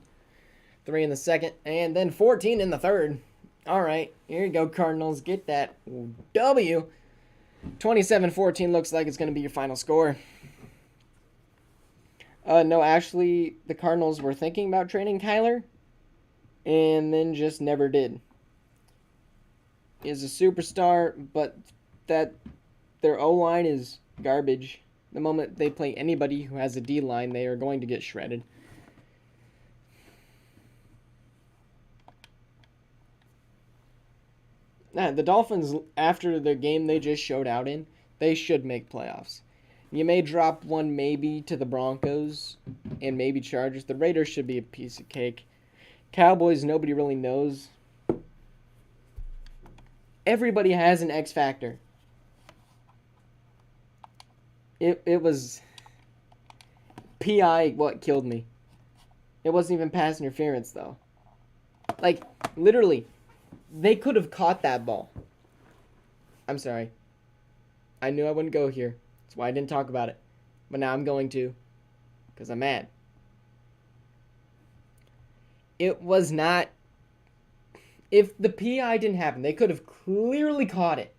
3 in the second, and then 14 in the third. All right, here you go, Cardinals. Get that W. 27-14 looks like it's going to be your final score. No, actually, the Cardinals were thinking about trading Kyler, and then just never did. He's a superstar, but that their O-line is garbage. The moment they play anybody who has a D-line, they are going to get shredded. Nah, the Dolphins, after the game they just showed out in, they should make playoffs. You may drop one maybe to the Broncos and maybe Chargers. The Raiders should be a piece of cake. Cowboys, nobody really knows. Everybody has an X factor. It was PI what killed me. It wasn't even pass interference, though. Like, literally, they could have caught that ball. I'm sorry. I knew I wouldn't go here. That's why I didn't talk about it. But now I'm going to. Because I'm mad. It was not... If the PI didn't happen, they could have clearly caught it.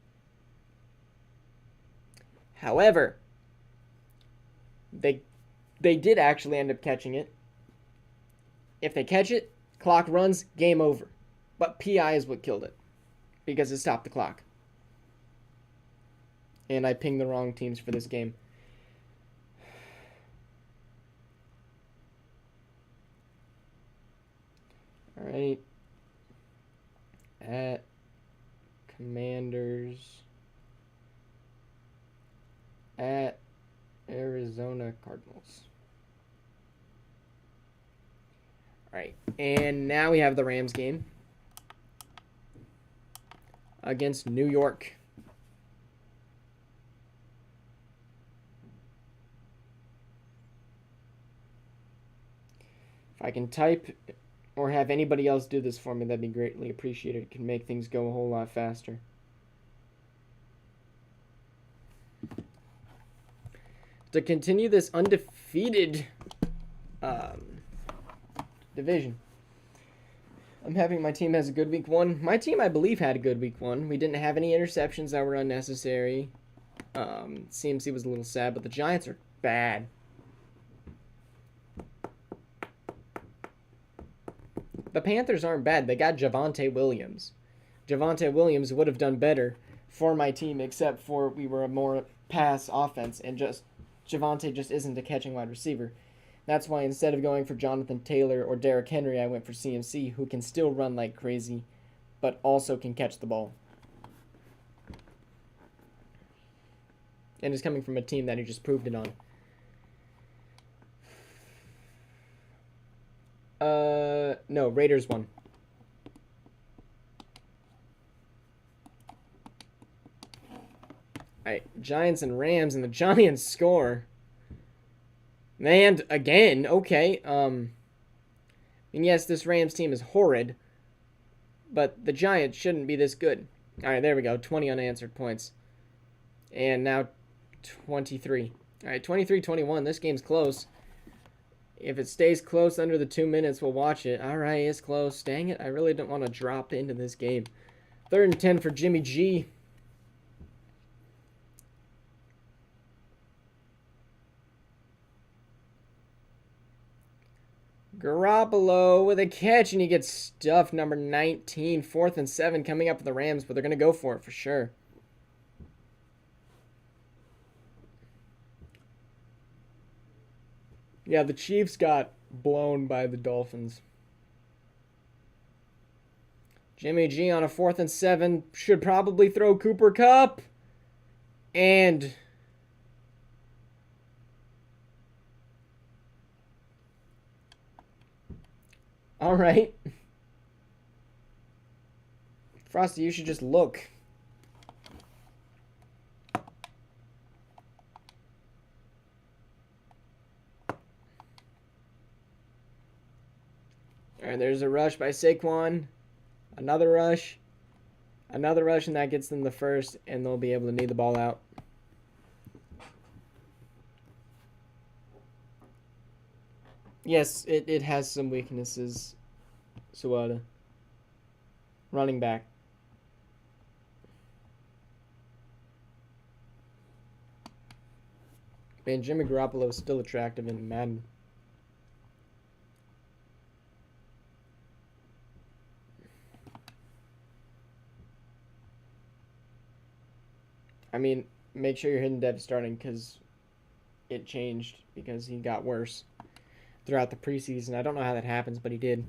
However, they did actually end up catching it. If they catch it, clock runs, game over. But PI is what killed it. Because it stopped the clock. And I pinged the wrong teams for this game. Alright. At Commanders. At Arizona Cardinals. Alright. And now we have the Rams game. Against New York. If I can type or have anybody else do this for me, that'd be greatly appreciated. It can make things go a whole lot faster. To continue this undefeated division. I'm happy my team has a good week 1. My team, I believe, had a good week 1. We didn't have any interceptions that were unnecessary. CMC was a little sad, but the Giants are bad. The Panthers aren't bad. They got Javonte Williams. Javonte Williams would have done better for my team, except for we were a more pass offense, and just Javonte just isn't a catching wide receiver. That's why instead of going for Jonathan Taylor or Derrick Henry, I went for CMC, who can still run like crazy, but also can catch the ball. And is coming from a team that he just proved it on. No, Raiders won. Alright, Giants and Rams, and the Giants score. And again, okay, and yes, this Rams team is horrid, but the Giants shouldn't be this good. Alright, there we go, 20 unanswered points. And now 23. Alright, 23-21, this game's close. If it stays close under the 2 minutes, we'll watch it. Alright, it's close. Dang it, I really don't want to drop into this game. 3rd and 10 for Jimmy G. Garoppolo with a catch, and he gets stuffed. Number 19. 4th and 7 coming up for the Rams, but they're going to go for it for sure. Yeah, the Chiefs got blown by the Dolphins. Jimmy G on a 4th and 7 should probably throw Cooper Kupp. And all right. Frosty, you should just look. All right, there's a rush by Saquon. Another rush. Another rush, and that gets them the first, and they'll be able to knee the ball out. Yes, it has some weaknesses. Suada. Running back. Man, Jimmy Garoppolo is still attractive in Madden. I mean, make sure your hidden dev is starting because it changed because he got worse throughout the preseason. I don't know how that happens, but he did.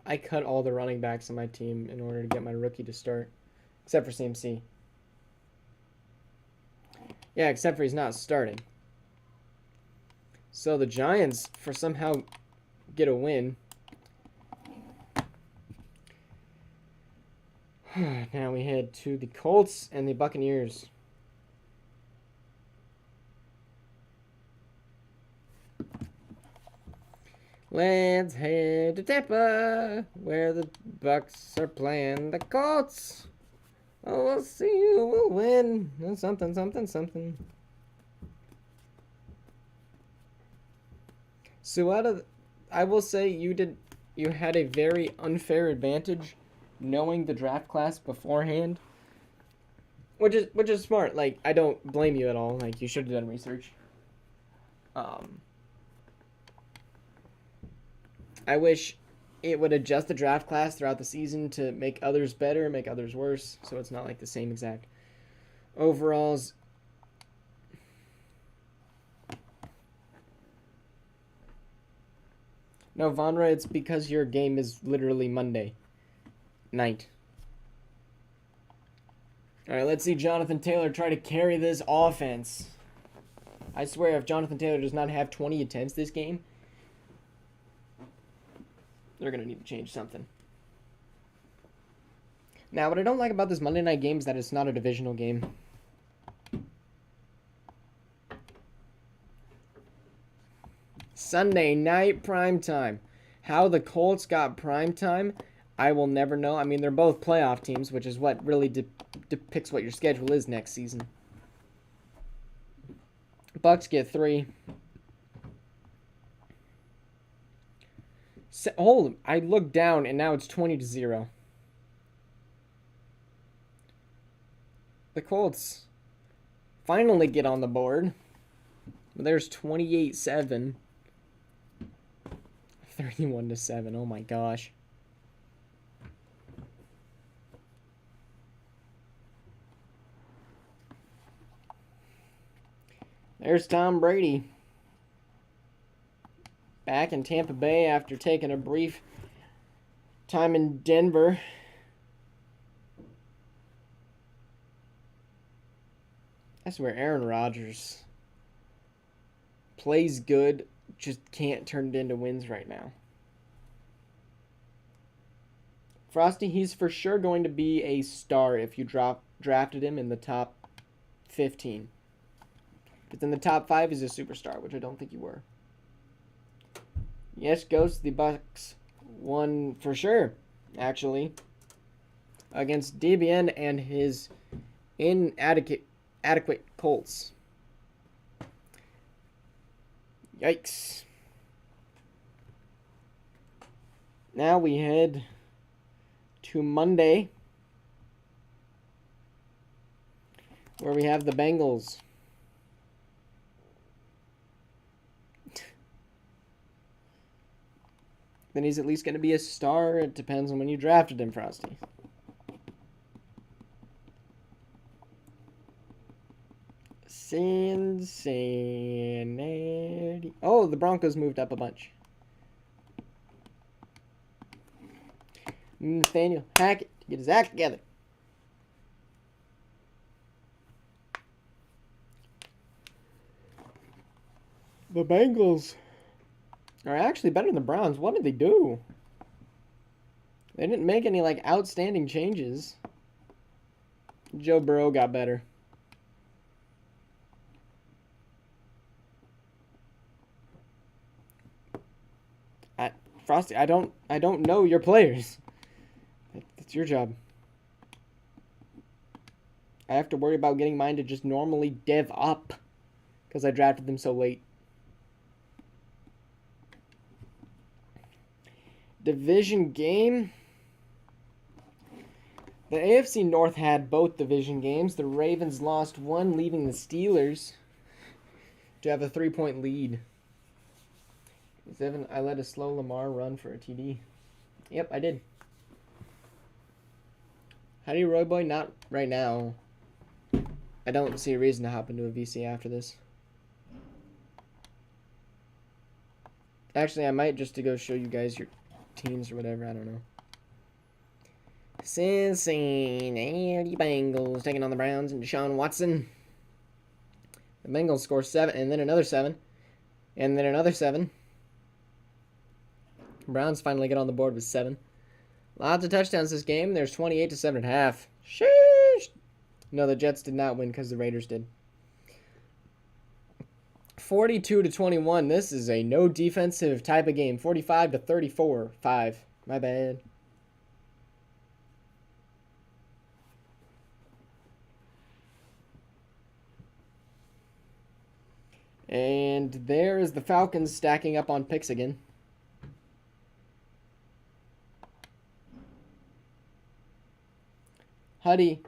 I cut all the running backs on my team in order to get my rookie to start, except for CMC. Yeah, except for he's not starting. So the Giants, for somehow get a win. Now we head to the Colts and the Buccaneers. Let's head to Tampa, where the Bucks are playing the Colts. Oh, we'll see who will win. Something, something, something. Suada, I will say you had a very unfair advantage knowing the draft class beforehand. Which is smart. Like, I don't blame you at all. Like, you should have done research. I wish it would adjust the draft class throughout the season to make others better, make others worse, so it's not like the same exact overalls. No, Vonra, it's because your game is literally Monday night. All right, let's see Jonathan Taylor try to carry this offense. I swear, if Jonathan Taylor does not have 20 attempts this game, they're going to need to change something. Now, what I don't like about this Monday night game is that it's not a divisional game. Sunday night primetime. How the Colts got primetime, I will never know. I mean, they're both playoff teams, which is what really depicts what your schedule is next season. Bucks get 3. Hold, I looked down and now it's 20-0. The Colts finally get on the board. There's 28-7. 31-7. Oh my gosh. There's Tom Brady. Back in Tampa Bay after taking a brief time in Denver. That's where Aaron Rodgers plays good, just can't turn it into wins right now. Frosty, he's for sure going to be a star if you drafted him in the top 15. But in the top 5, he's a superstar, which I don't think you were. Yes, Ghost, the Bucks won for sure, actually, against DBN and his inadequate Colts. Yikes. Now we head to Monday, where we have the Bengals. then he's at least going to be a star. It depends on when you drafted him, Frosty. Cincinnati. Oh, the Broncos moved up a bunch. Nathaniel Hackett, get his act together. The Bengals are actually better than the Browns. What did they do? They didn't make any, like, outstanding changes. Joe Burrow got better. Frosty, I don't know your players. That's your job. I have to worry about getting mine to just normally dev up because I drafted them so late. Division game. The AFC North had both division games. The Ravens lost one, leaving the Steelers to have a 3-point lead. I let a slow Lamar run for a TD. Yep, I did. How do you, Roy Boy? Not right now. I don't see a reason to hop into a VC after this. Actually, I might just to go show you guys your teams or whatever. I don't know. Cincinnati Bengals taking on the Browns and Deshaun Watson. The Bengals score 7, and then another 7, and then another 7. Browns finally get on the board with 7. Lots of touchdowns this game. There's 28 to 7.5. Sheesh. No, the Jets did not win because the Raiders did. 42 to 21. This is a no defensive type of game. 45 to 34. 5. My bad. And there is the Falcons stacking up on picks again. Huddy,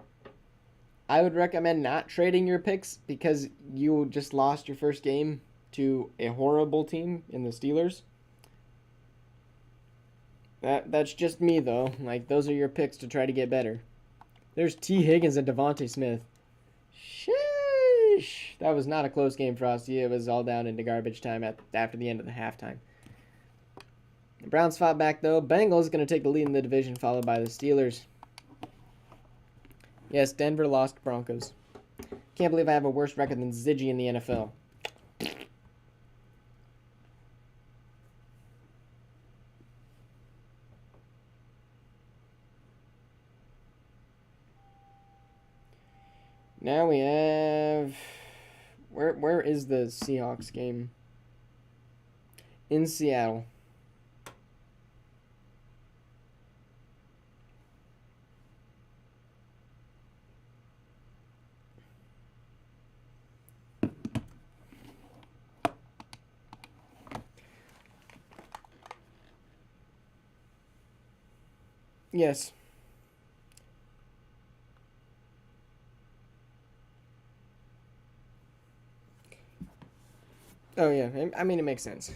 I would recommend not trading your picks because you just lost your first game to a horrible team in the Steelers. That's just me, though. Like, those are your picks to try to get better. There's T. Higgins and Devontae Smith. Sheesh. That was not a close game, Frosty. It was all down into garbage time after the end of the halftime. The Browns fought back, though. Bengals going to take the lead in the division, followed by the Steelers. Yes, Denver lost Broncos. Can't believe I have a worse record than Ziggy in the NFL. Now we have... Where is the Seahawks game? In Seattle. Yes. Oh, yeah. I mean, it makes sense.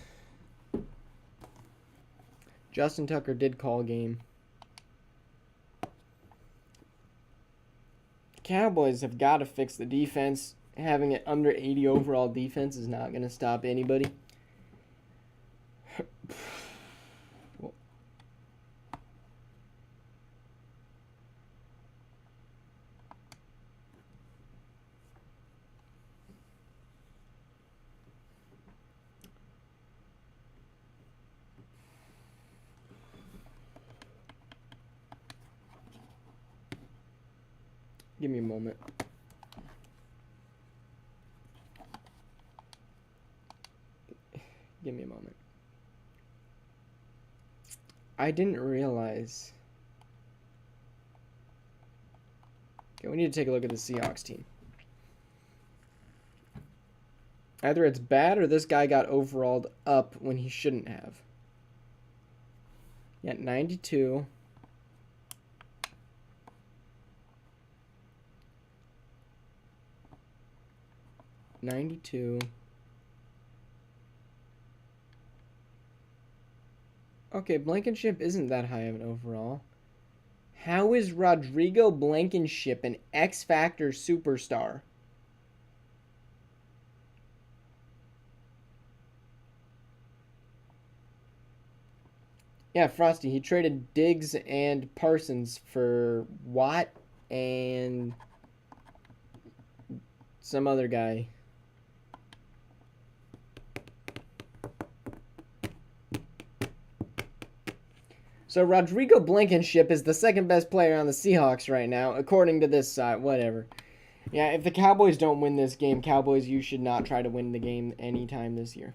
Justin Tucker did call a game. Cowboys have got to fix the defense. Having it under 80 overall defense is not going to stop anybody. Give me a moment. Give me a moment. I didn't realize. Okay, we need to take a look at the Seahawks team. Either it's bad or this guy got overalled up when he shouldn't have. Yeah, 92. Okay, Blankenship isn't that high of an overall. How is Rodrigo Blankenship an X Factor superstar? Yeah, Frosty. He traded Diggs and Parsons for Watt and some other guy. So Rodrigo Blankenship is the second best player on the Seahawks right now, according to this site. Whatever. Yeah, if the Cowboys don't win this game, Cowboys, you should not try to win the game anytime this year.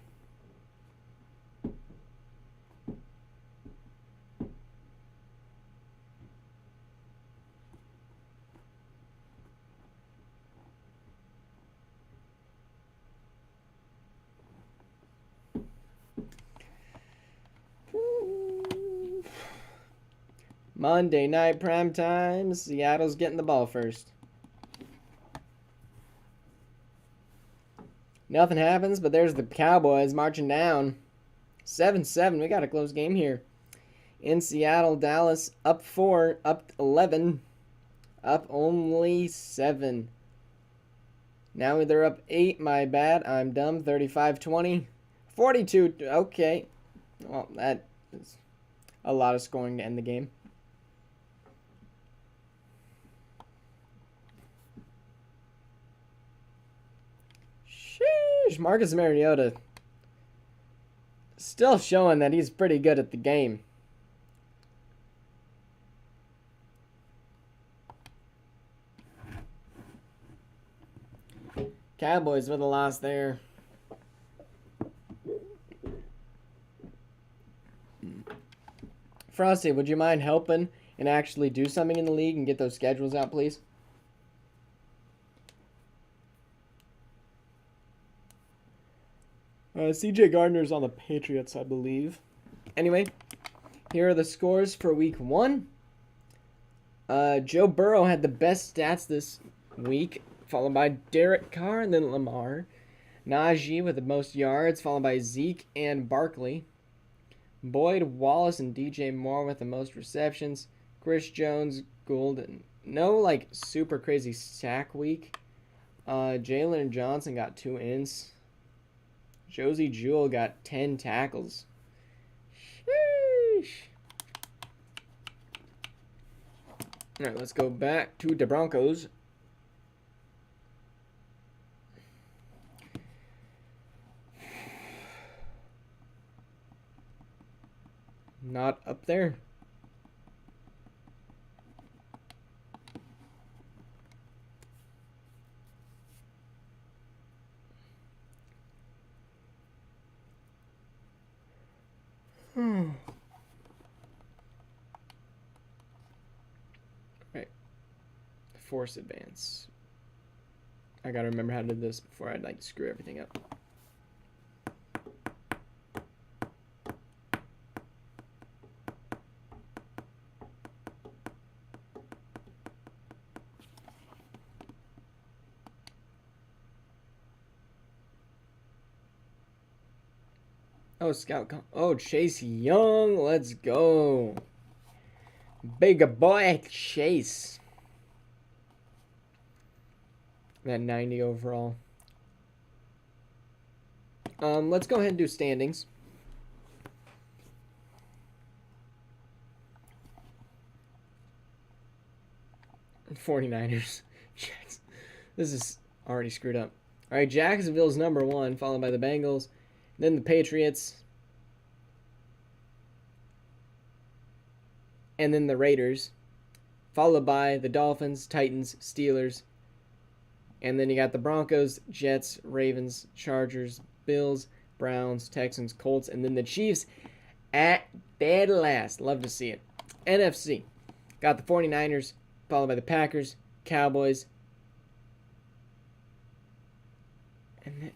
Monday night prime time. Seattle's getting the ball first. Nothing happens, but there's the Cowboys marching down. 7-7. We got a close game here. In Seattle, Dallas up 4, up 11, up only 7. Now they're up 8. My bad. I'm dumb. 35-20. 42. Okay. Well, that is a lot of scoring to end the game. Sheesh. Marcus Mariota still showing that he's pretty good at the game. Cowboys with a loss there. Frosty, would you mind helping and actually do something in the league and get those schedules out, please? CJ Gardner's on the Patriots, I believe. Anyway, here are the scores for week 1. Joe Burrow had the best stats this week, followed by Derek Carr and then Lamar. Najee with the most yards, followed by Zeke and Barkley. Boyd, Wallace, and DJ Moore with the most receptions. Chris Jones, Golden. No, like, super crazy sack week. Jalen Johnson got 2 ins. Josie Jewell got 10 tackles. Sheesh. All right, let's go back to the Broncos. Not up there. Right. Force advance. I gotta remember how to do this before I like screw everything up. Oh, oh, Chase Young. Let's go. Big boy Chase. That 90 overall. Let's go ahead and do standings. And 49ers. This is already screwed up. All right, Jacksonville's number 1, followed by the Bengals. Then the Patriots. And then the Raiders. Followed by the Dolphins, Titans, Steelers. And then you got the Broncos, Jets, Ravens, Chargers, Bills, Browns, Texans, Colts. And then the Chiefs at dead last. Love to see it. NFC. Got the 49ers, followed by the Packers, Cowboys. And then...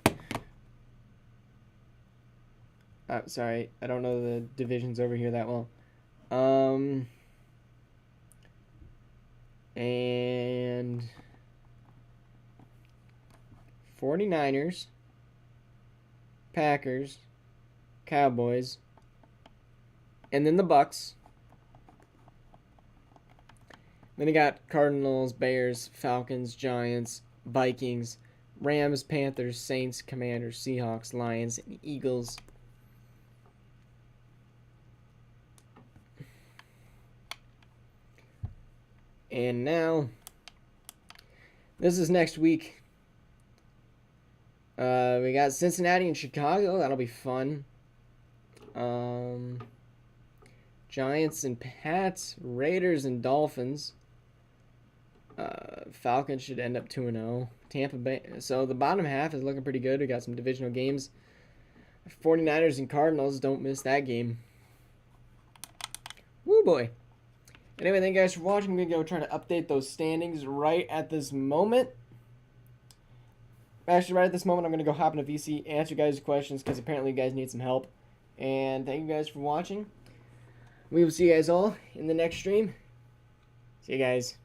sorry, I don't know the divisions over here that well. And 49ers, Packers, Cowboys, And then the Bucks. Then you got Cardinals, Bears, Falcons, Giants, Vikings, Rams, Panthers, Saints, Commanders, Seahawks, Lions, and Eagles. And now, this is next week. We got Cincinnati and Chicago. That'll be fun. Giants and Pats, Raiders and Dolphins. Falcons should end up 2-0. Tampa Bay. So the bottom half is looking pretty good. We got some divisional games. 49ers and Cardinals. Don't miss that game. Woo boy. Anyway, thank you guys for watching. I'm going to go try to update those standings right at this moment. Actually, right at this moment, I'm going to go hop into VC, answer you guys' questions, because apparently you guys need some help. And thank you guys for watching. We will see you guys all in the next stream. See you guys.